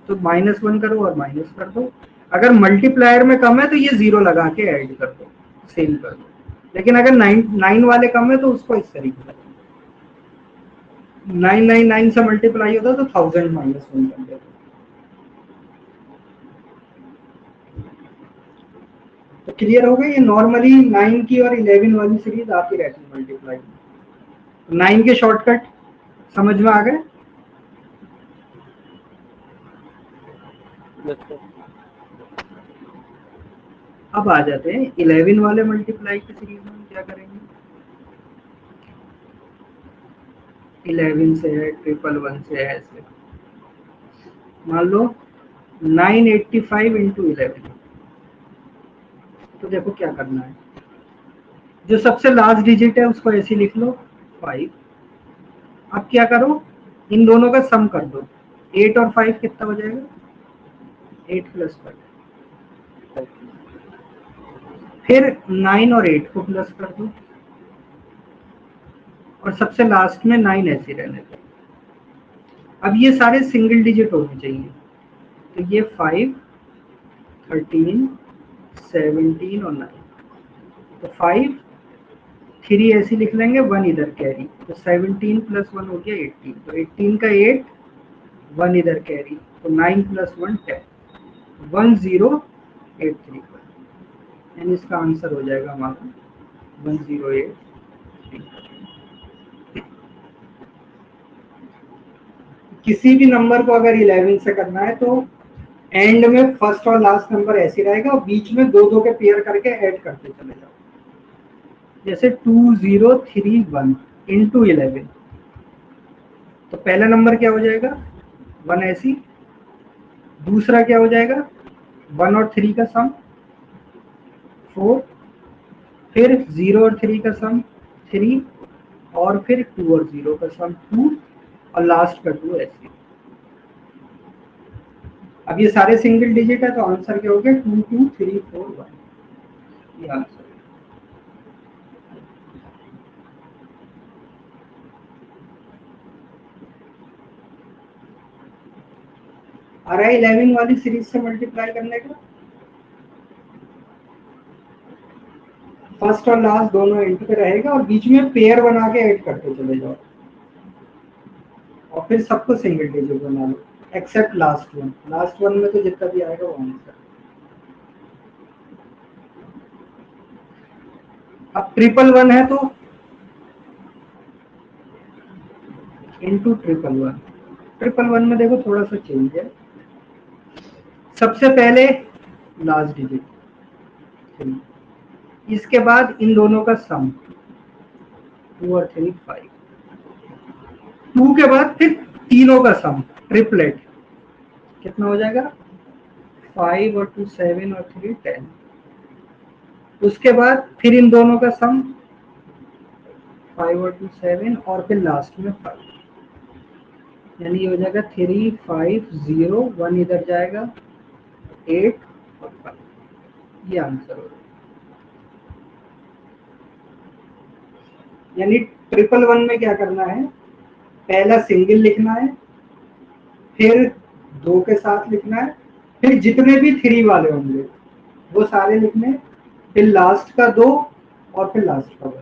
तो -1 करो और माइनस कर दो, अगर मल्टीप्लायर में कम है तो ये 0 लगा के ऐड कर दो, सेम कर दो। लेकिन अगर 9 वाले कम है तो उसको इस तरीके से 999 से मल्टीप्लाई होता तो 1000 - 1 कर देते। तो क्लियर हो गया, ये नॉर्मली 9 की और 11 वाली सीरीज आती रहती है मल्टीप्लाई। 9 के शॉर्टकट समझ में आ गए। अब आ जाते हैं 11 वाले मल्टीप्लाई की सीरीज में, हम क्या करेंगे। 11 से है, 111 से है, ऐसे मान लो 985 इंटू 11, तो देखो क्या करना है, जो सबसे लास्ट डिजिट है उसको ऐसे लिख लो 5। अब क्या करो, इन दोनों का सम कर दो, 8 और 5 कितना हो जाएगा, 8 + 5। फिर 9 और 8 को प्लस कर दो, और सबसे लास्ट में 9 ऐसे रहने दो। अब ये सारे सिंगल डिजिट होने चाहिए, तो ये 5, 13, 17 और 9, तो 5, 3 ऐसे लिख लेंगे, 1 इधर कैरी, तो 17 + 1 हो गया 18, तो 18 का 8, 1 इधर कैरी, तो 9 + 1 10, 1083, यानी इसका आंसर हो जाएगा हमारा 1083। किसी भी नंबर को अगर 11 से करना है तो एंड में फर्स्ट और लास्ट नंबर ऐसे रहेगा, और बीच में 2 के पेयर करके ऐड करते चले जाओ, जैसे 2031 इंटू 11, तो पहला नंबर क्या हो जाएगा 180, दूसरा क्या हो जाएगा 1 और 3 का सम 4, फिर 0 और 3 का सम 3, और फिर 2 और 0 का सम 2, और लास्ट का 2 ऐसे। अब ये सारे सिंगल डिजिट है तो आंसर क्या हो गया 2 2 3 4 1, ये आंसर है। आ रहा है 11 वाली सीरीज से मल्टीप्लाई करने का। फर्स्ट और लास्ट दोनों एंड पे रहेगा और बीच में पेयर बना के ऐड करते चले जाओ और फिर सबको सिंगल डिजिट बना लो except last one. Last one में तो जितना भी आएगा वो आंसर। अब ट्रिपल वन है तो into triple one. Triple one में देखो थोड़ा सा चेंज है, सबसे पहले लास्ट डिजिट 3, इसके बाद इन दोनों का सम 2 और 3 5, 2 के बाद फिर तीनों का सम ट्रिपलेट कितना हो जाएगा 5 और 2 7 और 3 10, उसके बाद फिर इन दोनों का सम 5 और 2 7 और फिर लास्ट में 5, यानी ये हो जाएगा 3 5 0 1 इधर जाएगा 8 और 5, ये आंसर हो जाएगा। यानी ट्रिपल वन में क्या करना है, पहला सिंगल लिखना है, फिर 2 के साथ लिखना है, फिर जितने भी 3 वाले होंगे वो सारे लिखने, फिर लास्ट का 2 और फिर लास्ट का 1।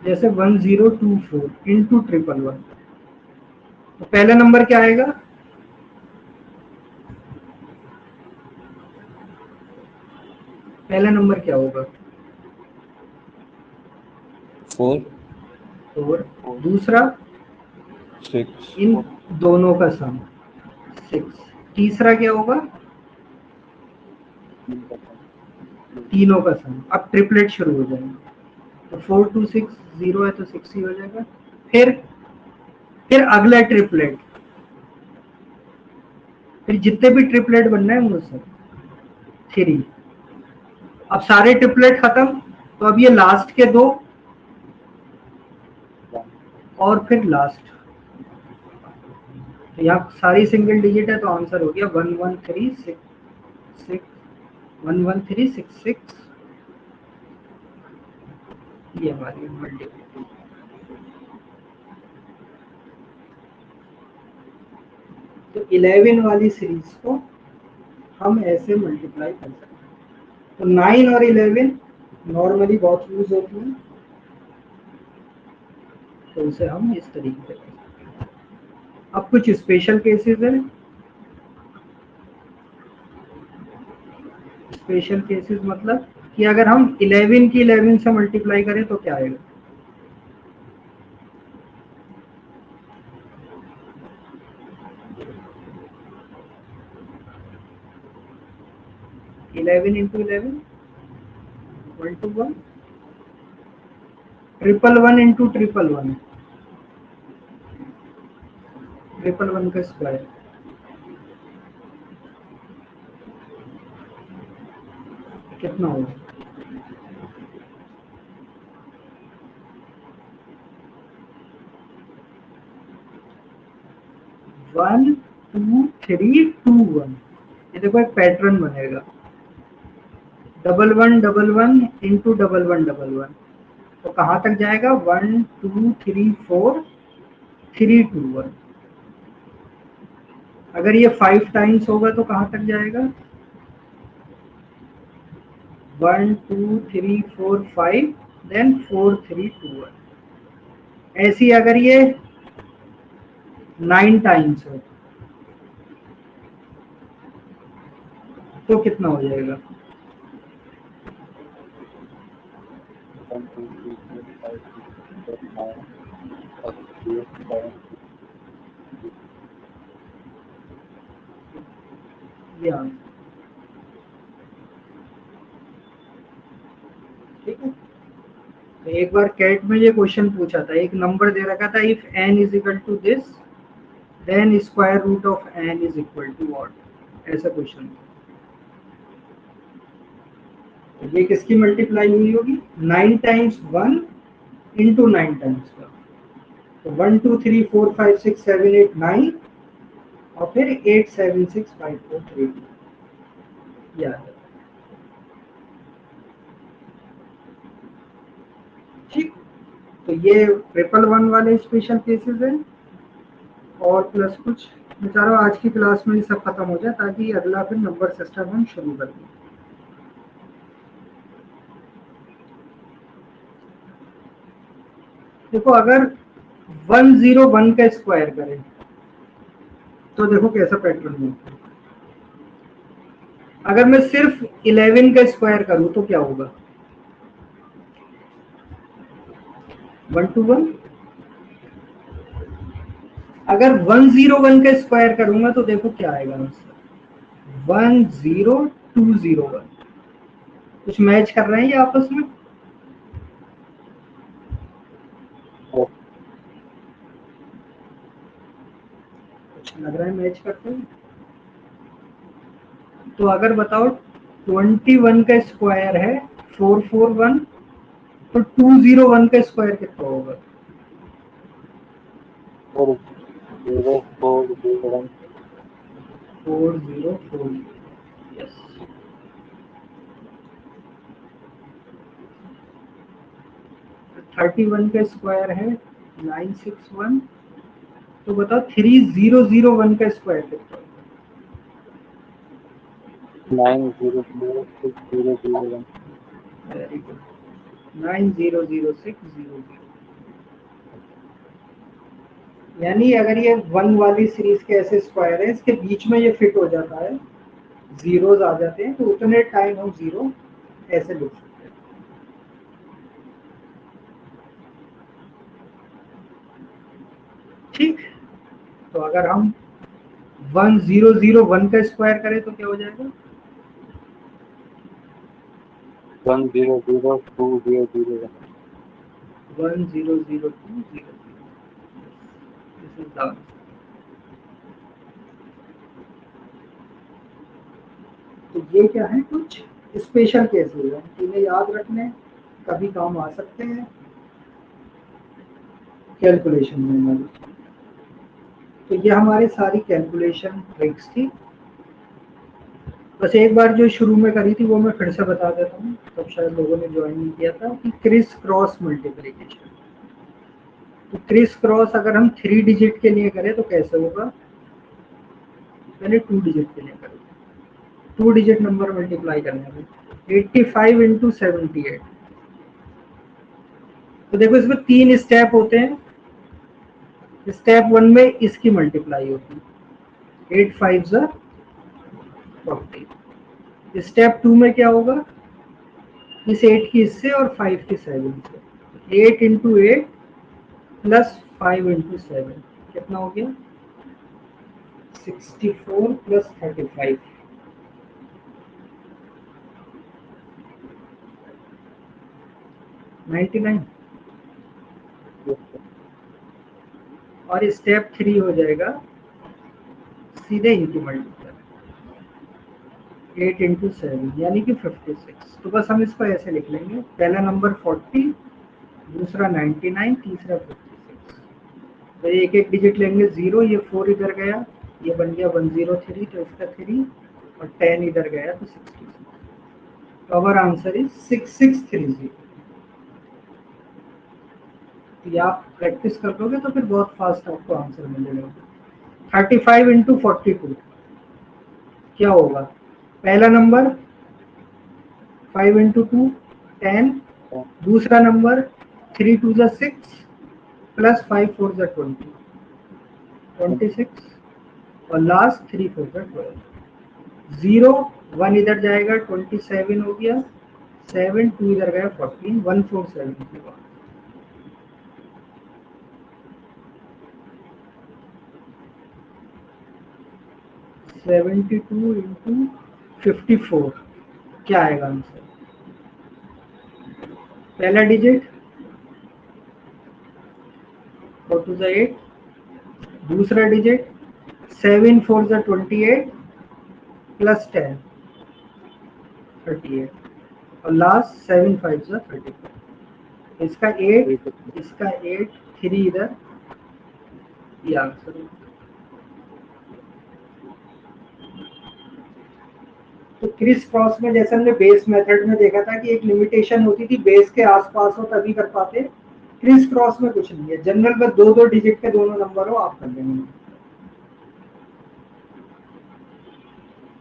जैसे 1024 इंटू ट्रिपल वन, तो पहला नंबर क्या आएगा पहला नंबर क्या होगा 4 4, दूसरा 6 इन दोनों का सम 6, तीसरा क्या होगा तीनों का सम। अब ट्रिपलेट शुरू हो जाएंगे, तो 4 2 6 0 है तो 6 ही हो जाएगा। फिर अगला ट्रिपलेट, फिर जितने भी ट्रिपलेट बनना है वो सब 3। अब सारे ट्रिपलेट खत्म, तो अब ये लास्ट के 2 और फिर लास्ट, तो यहाँ सारी सिंगल डिजिट है तो आंसर हो गया 11366 11366, ये हमारी मल्टीप्लाई। तो 11 वाली सीरीज को हम ऐसे मल्टीप्लाई कर सकते हैं। तो 9 और 11 नॉर्मली बहुत यूज होती है, तो उसे हम इस तरीके से कर सकते हैं। अब कुछ स्पेशल केसेस हैं। स्पेशल केसेस मतलब कि अगर हम 11 की 11 से मल्टीप्लाई करें तो क्या आएगा 11 into 11 1 to 1, triple one into triple one, triple one का स्क्वायर कितना होगा 1 2 3 2 1। ये देखो एक पैटर्न बनेगा, 1111 इंटू 1111, तो कहाँ तक जाएगा 1 2 3 4 3 2 1। अगर ये 5 टाइम्स होगा तो कहाँ तक जाएगा 1 2 3 4 5 देन 4 3 2 1। ऐसी अगर ये 9 टाइम्स हो तो कितना हो जाएगा 1 2 3 4 5 6 7 9 और 8 7 ये आंसर। ठीक है, तो एक बार कैट में ये क्वेश्चन पूछा था, एक नंबर दे रखा था, if n is equal to this then square root of n is equal to what, ऐसा क्वेश्चन था। ये किसकी मल्टीप्लाई हुई होगी, 9 टाइम्स 1 इंटू 9 टाइम्स का, तो 1 2 3 4 5 6 7 8 9 और फिर 8 7 6 5 4 3 2 याद है। ठीक, तो ये 111 वाले स्पेशल केसेस हैं और प्लस कुछ। मैं चाह रहा हूँ आज की क्लास में ये सब खत्म हो जाए ताकि अगला फिर नंबर सिस्टम हम शुरू कर दें। देखो अगर 101 का स्क्वायर करें तो देखो कैसा पैटर्न होता है। अगर मैं सिर्फ 11 का स्क्वायर करूं तो क्या होगा, 1 to 1। अगर 101 का स्क्वायर करूंगा तो देखो क्या आएगा आंसर, 10201। कुछ मैच कर रहे हैं ये आपस में, लग रहा है मैच करते हैं। तो अगर बताओ 21 का स्क्वायर है 441, तो 201 का स्क्वायर कितना होगा, 4041 4040। यस, 31 का स्क्वायर है 961, तो बताओ 3001 का स्क्वायर कितना होगा, 9006001 वेरी गुड, 900600। यानी अगर ये 1 वाली सीरीज के ऐसे स्क्वायर है, इसके बीच में ये फिट हो जाता है, जीरोज आ जाते हैं, तो उतने टाइम हम जीरो ऐसे लिख सकते हैं। ठीक, तो अगर हम 1001 का स्क्वायर करें तो क्या हो जाएगा, 10020001 100200। This is the answer. तो ये क्या है, कुछ स्पेशल केसेस हैं, इन्हें याद रखने कभी काम आ सकते हैं कैलकुलेशन में हमारी। तो ये हमारी सारी कैलकुलेशन ट्रिक्स थी। बस एक बार जो शुरू में करी थी वो मैं फिर से बता देता हूँ, तब शायद लोगों ने ज्वाइन नहीं किया था, कि क्रिस क्रॉस मल्टीप्लिकेशन। तो क्रिस क्रॉस अगर हम 3 डिजिट के लिए करें तो कैसे होगा, पहले 2 डिजिट के लिए करें, 2 डिजिट नंबर मल्टीप्लाई करने में 85 इंटू 78। तो देखो इसमें 3 स्टेप होते हैं। स्टेप 1 में इसकी मल्टीप्लाई होती है, 8 5 ज़ा 40। स्टेप 2 में क्या होगा, इस 8 की इससे और 5 की 7 से, 8 इंटू 8 प्लस 5 इंटू 7 कितना हो गया, 64 प्लस 35, 99। और स्टेप 3 हो जाएगा सीधे इनकी मल्टीप्लाई, 8 इंटू 7 यानी कि 56। तो बस हम इसको ऐसे लिख लेंगे, पहला नंबर 40, दूसरा 99, तीसरा 56। तो एक एक डिजिट लेंगे, 0, ये 4 इधर गया, ये बन गया 103, तो इसका 3 और 10 इधर गया तो 66। तो आवर आंसर इज 6630। ये आप प्रैक्टिस कर लोगे तो फिर बहुत फास्ट आपको आंसर मिलेगा। 35 इंटू 42 क्या होगा, पहला नंबर 5 इंटू 2 10, दूसरा नंबर 3 2 ज़ा 6 प्लस 5 4 ज़ा 20 26, और लास्ट 3 4 ज़ा 12। 0 1 इधर जाएगा 27 हो गया, 7 2 इधर गया 14, 147 के बाद। (72 इंटू 54 क्या आएगा आंसर, पहला डिजिट द 8, दूसरा डिजिट 7 4 द 28 प्लस 10 38, और लास्ट 7 5 द 34। इसका 8, इसका 8, 3 इधर, ये आंसर है। तो क्रिस क्रॉस में जैसे हमने बेस मेथड में देखा था कि एक लिमिटेशन होती थी, बेस के आसपास हो तभी कर पाते। क्रिस क्रॉस में कुछ नहीं है, जनरल में 2-2 डिजिट के दोनों नंबर हो आप कर लेंगे।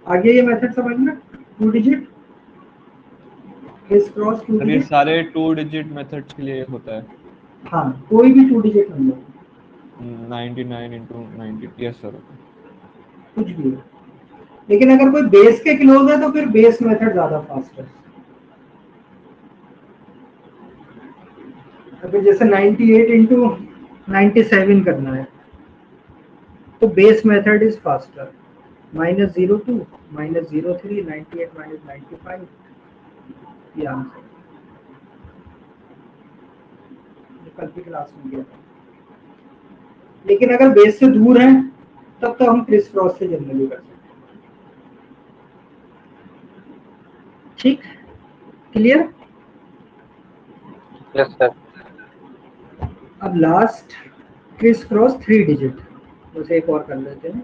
आगे ये मेथड समझना, 2 डिजिट क्रिस क्रॉस 2 सर ये डिजिट। सारे 2 डिजिट मेथड्स के लिए होता है। हाँ, कोई भी 2 digit number 99 into 90, yes sir. कुछ भी हो, लेकिन अगर कोई बेस के क्लोज है तो फिर बेस मेथड ज्यादा फास्ट है। अगर जैसे 98 इंटू 97 करना है तो बेस मेथड इज फास्टर, -02 -03 98 -95, ये आंसर कल की क्लास में दिया था। लेकिन अगर बेस से दूर है तब तो हम क्रिस क्रॉस से जनरली कर सकते हैं। ठीक, क्लियर? Yes sir. अब लास्ट क्रिस क्रॉस 3 डिजिट, बस एक और कर लेते हैं,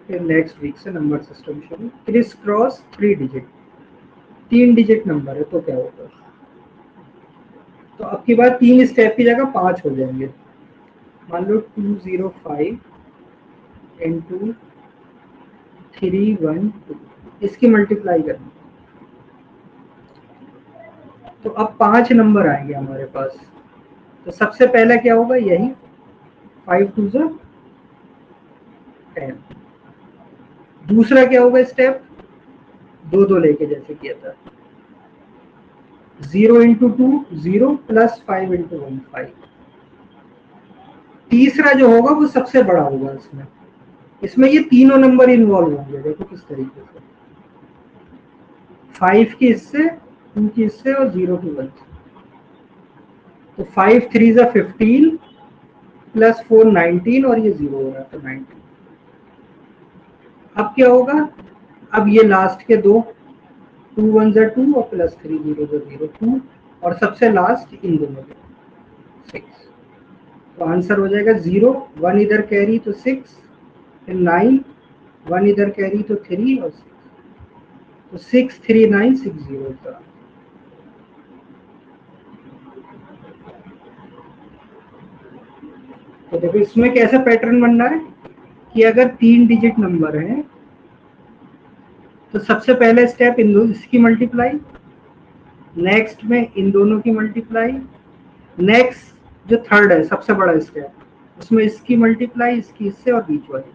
फिर नेक्स्ट वीक से नंबर सिस्टम शुरू। Criss cross 3 digit, 3 digit number है तो क्या होगा? तो अब की बार 3 स्टेप की जगह 5 हो जाएंगे। मान लो 205 इंटू 312, इसकी मल्टीप्लाई करनी। तो अब 5 नंबर आएंगे हमारे पास। तो सबसे पहला क्या होगा, यही 5 2 10। दूसरा क्या होगा स्टेप, 2 लेके जैसे किया था, 0 इंटू 2 0 प्लस 5 इंटू 1 5। तीसरा जो होगा वो सबसे बड़ा होगा इसमें ये तीनों नंबर इन्वॉल्व होंगे। देखो किस तरीके से, 5 की इससे, 2 की इससे और 0 की 1 से। तो 5 3 ज़ा 15 प्लस 4 19 और ये 0 हो रहा है तो 19। अब क्या होगा, अब ये लास्ट के 2, 2 1 ज़ा 2 और प्लस 3 0 ज़ा 0 2, और सबसे लास्ट इन दोनों के 6। तो आंसर हो जाएगा 0, 1 इधर कैरी तो 6, फिर 9, 1 इधर कैरी तो 3 और 6, तो 6 3 9 6 0 का। तो देखो इसमें कैसा पैटर्न बन रहा है कि अगर 3 डिजिट नंबर है तो सबसे पहले स्टेप इन दोनों इसकी मल्टीप्लाई, नेक्स्ट में इन दोनों की मल्टीप्लाई, नेक्स्ट जो थर्ड है सबसे बड़ा स्टेप उसमें इसकी मल्टीप्लाई, इसकी इससे और बीच वाली,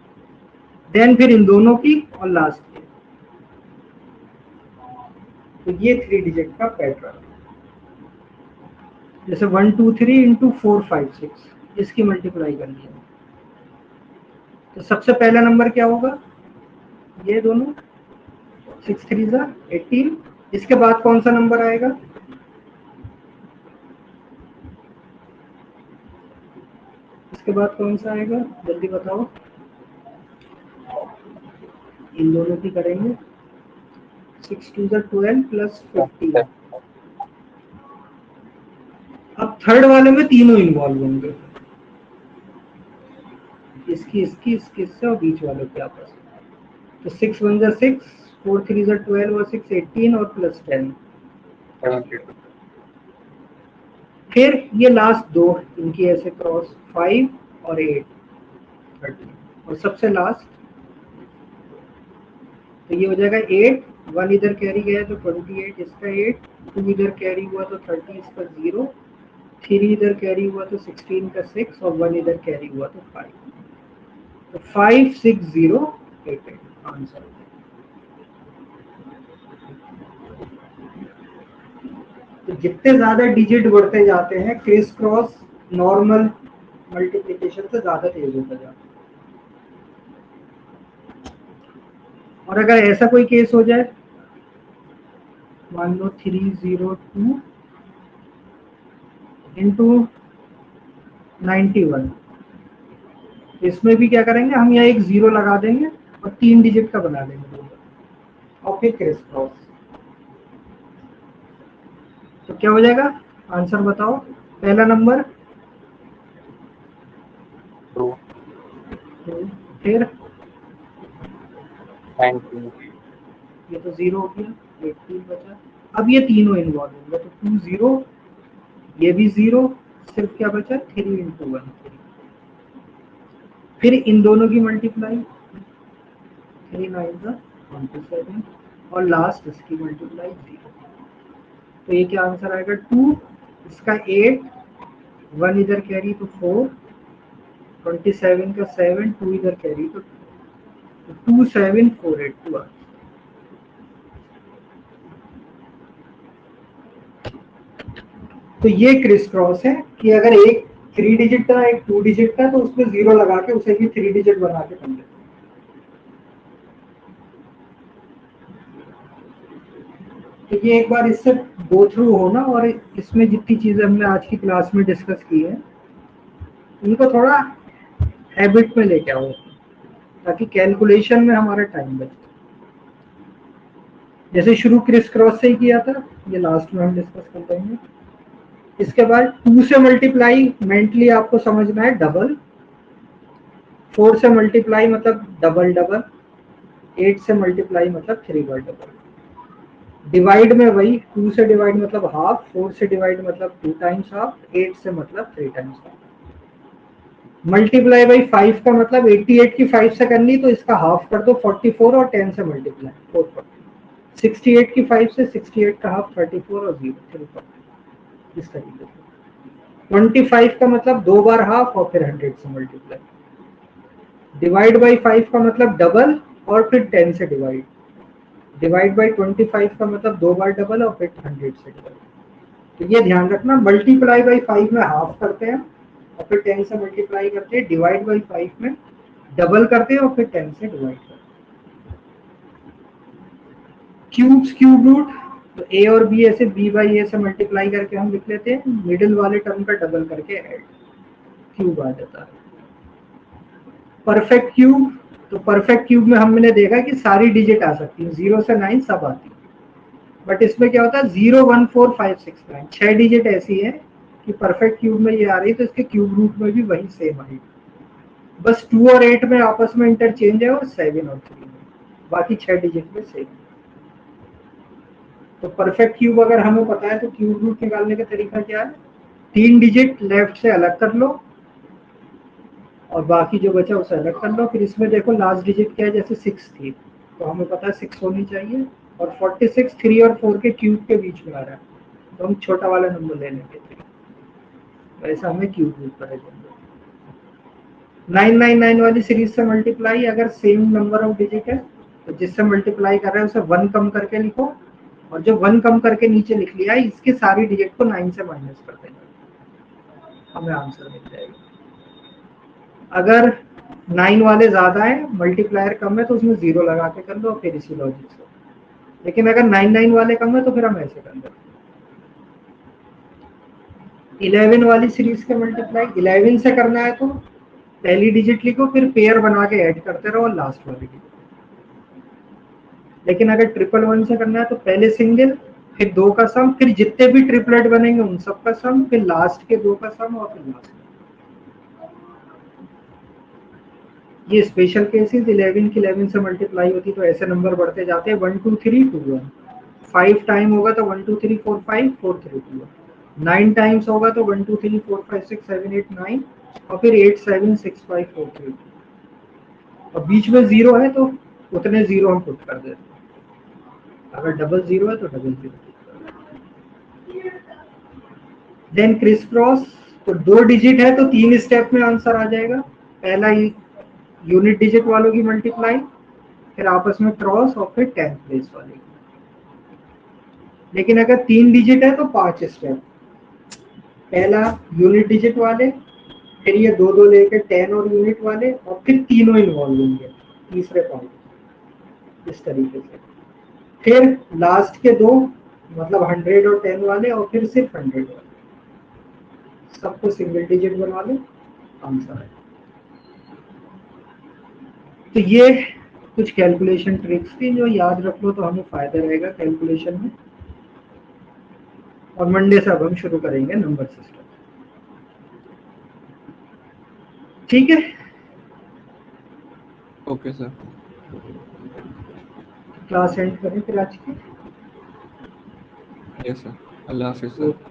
देन फिर इन दोनों की और लास्ट की। तो ये 3 डिजिट का पैटर्न। जैसे 1 2 3 इंटू 4 5 6, इसकी मल्टीप्लाई करनी है तो सबसे पहला नंबर क्या होगा, ये दोनों 6 3 ज़ा 18। इसके बाद कौन सा नंबर आएगा, इसके बाद कौन सा आएगा जल्दी बताओ। इन दोनों की करेंगे, 6 2 ज़ा 12 प्लस 15। अब थर्ड वाले में तीनों इन्वॉल्व होंगे, इसकी इसकी इसकी इससे और बीच वाले के आपस में। तो 6 1 ज़ा 6, 4 3 ज़ा 12 और 6 18 और प्लस 10। फिर ये लास्ट दो इनकी ऐसे क्रॉस, 5 और 8 13, और सबसे लास्ट तो ये हो जाएगा 8, 1 इधर कैरी गया तो 28, इसका 8, 2 इधर कैरी हुआ तो 30, इसका 0, 3 इधर कैरी हुआ तो 16 का 6 और 1 इधर कैरी हुआ तो 5। तो 5 6 0 8 आंसर। तो जितने ज्यादा डिजिट बढ़ते जाते हैं क्रिस क्रॉस नॉर्मल मल्टीप्लिकेशन से ज्यादा तेज होता जाता है। और अगर ऐसा कोई केस हो जाए, मान लो 302 इंटू 91, इसमें भी क्या करेंगे, हम यहाँ एक 0 लगा देंगे और 3 डिजिट का बना देंगे और फिर क्रिस क्रॉस। तो क्या हो जाएगा, आंसर बताओ। पहला नंबर 2 फिर 19 ये तो 0 हो गया, 18 बचा। अब ये तीनों इन्वॉल्व होंगे तो 2 0, ये भी 0, सिर्फ क्या बचा 3 इंटू 1 3। फिर इन दोनों की मल्टीप्लाई 3 9 27 और लास्ट इसकी मल्टीप्लाई 0। तो ये क्या आंसर आएगा 2, इसका 8, 1 इधर कैरी तो 4, 27 का 7, 2 इधर कैरी तो 27482 आंसर। तो ये क्रिस क्रॉस है कि अगर एक 3 डिजिट का एक 2 डिजिट का तो उसमें 0 लगा के उसे भी 3 डिजिट बना के कर लेते। तो ये एक बार इससे गो थ्रू हो ना, और इसमें जितनी चीजें हमने आज की क्लास में डिस्कस की है उनको थोड़ा हैबिट में लेके आओ ताकि कैलकुलेशन में हमारा टाइम बचे। जैसे शुरू क्रिस क्रॉस से ही किया था, ये लास्ट में हम डिस्कस कर देंगे। इसके बाद 2 से मल्टीप्लाई मेंटली आपको समझना है डबल, 4 से मल्टीप्लाई मतलब डबल डबल, 8 से मल्टीप्लाई मतलब 3 बार डबल। डिवाइड में वही 2 से डिवाइड मतलब हाफ, 4 से डिवाइड मतलब 2 टाइम्स हाफ, 8 से मतलब 3 टाइम्स हाफ। मल्टीप्लाई बाई 5 का मतलब 88 की 5 से करनी तो इसका हाफ कर दो 44 और 10 से मल्टीप्लाई 440। 68 की 5 से 68 का हाफ 34 और 0 340। इस तरीके से 25 का मतलब 2 बार हाफ और फिर 100 से मल्टीप्लाई। डिवाइड बाई 5 का मतलब डबल और फिर 10 से डिवाइड। डिवाइड बाई 25 का मतलब 2 बार डबल और फिर 100 से डिवाइड। तो ये ध्यान रखना, मल्टीप्लाई बाई 5 में हाफ करते हैं और फिर 10 से मल्टीप्लाई करते हैं, डिवाइड बाई 5 में डबल करते हैं और फिर 10 से डिवाइड करते हैं। क्यूब्स क्यूब रूट, तो a और b ऐसे b बाई a से मल्टीप्लाई करके हम लिख लेते हैं, मिडिल वाले टर्म का डबल करके ऐड, क्यूब आ जाता है। परफेक्ट क्यूब, तो परफेक्ट क्यूब में हमने देखा कि सारी डिजिट आ सकती है, 0 से 9 सब आती है। बट इसमें क्या होता है 0 1 4 5 6 9 6 डिजिट ऐसी है कि परफेक्ट क्यूब में ये आ रही है तो इसके क्यूब रूट में भी वही सेम आएगी। बस 2 और 8 में आपस में इंटरचेंज है और 7 और 3 में, बाकी 6 डिजिट में सेम। तो परफेक्ट क्यूब अगर हमें पता है तो क्यूब रूट निकालने का तरीका क्या है, 3 डिजिट लेफ्ट से अलग कर लो और बाकी जो बचा उसे अलग कर लो। फिर इसमें देखो लास्ट डिजिट क्या है, जैसे 6 थी तो हमें पता है 6 होनी चाहिए, और 46 3 और 4 के क्यूब के बीच में आ रहा है तो हम छोटा वाला नंबर ले लेंगे, वैसा हमें क्यूब रूट करेंगे। 999 वाली सीरीज से मल्टीप्लाई, अगर सेम नंबर ऑफ डिजिट है तो जिससे मल्टीप्लाई कर रहे हैं उसे 1 कम करके लिखो, और जो 1 कम करके नीचे लिख लिया है इसके सारी डिजिट को 9 से माइनस कर देना, हमें आंसर मिल जाएगा। अगर 9 वाले ज्यादा है, मल्टीप्लायर कम है तो उसमें 0 लगा के कर दो, फिर इसी लॉजिक से। लेकिन अगर 99 वाले कम है तो फिर हम ऐसे कर दो। 11 वाली सीरीज के मल्टीप्लाई 11 से करना है तो पहली डिजिट लिखो, फिर पेयर बना के ऐड करते रहो लास्ट वाली डिजिट। लेकिन अगर 111 से करना है तो पहले सिंगल, फिर 2 का सम, फिर जितने भी ट्रिपलेट बनेंगे उन सब का सम, फिर लास्ट के 2 का सम और फिर लास्ट। ये स्पेशल केसेस 11 की 11 से मल्टीप्लाई होती तो ऐसे नंबर बढ़ते जाते हैं 1 2 3 2 1। 5 टाइम होगा तो 1 2 3 4 5 4 3 2 1। 9 टाइम्स होगा तो 1 2 3 4 5 6 7 8 9 और फिर 8 7 6 5 4 3 2। और बीच में 0 है तो उतने 0 हम पुट कर देते हैं, अगर डबल 0 है तो डबल 0। देन क्रिस क्रॉस, तो 2 डिजिट है तो 3 स्टेप में आंसर आ जाएगा। पहला यूनिट डिजिट वालों की मल्टीप्लाई, फिर आपस में क्रॉस और फिर 10th प्लेस वाले। लेकिन अगर 3 डिजिट है तो 5 स्टेप, पहला यूनिट डिजिट वाले, फिर ये 2 2 लेके 10 और यूनिट वाले, और फिर तीनों इन्वॉल्व होंगे तीसरे पॉइंट, इस तरीके से। फिर लास्ट के 2 मतलब 100 और 10 वाले, और फिर सिर्फ 100 वाले, सबको सिंगल डिजिट बना लो, आंसर है। तो ये कुछ कैलकुलेशन ट्रिक्स थी जो याद रख लो तो हमें फायदा रहेगा कैलकुलेशन में। और मंडे से अब हम शुरू करेंगे नंबर सिस्टम। ठीक है, ओके सर। क्लास एंड करें फिर आज की। यस सर, अल्लाह हाफिज सर।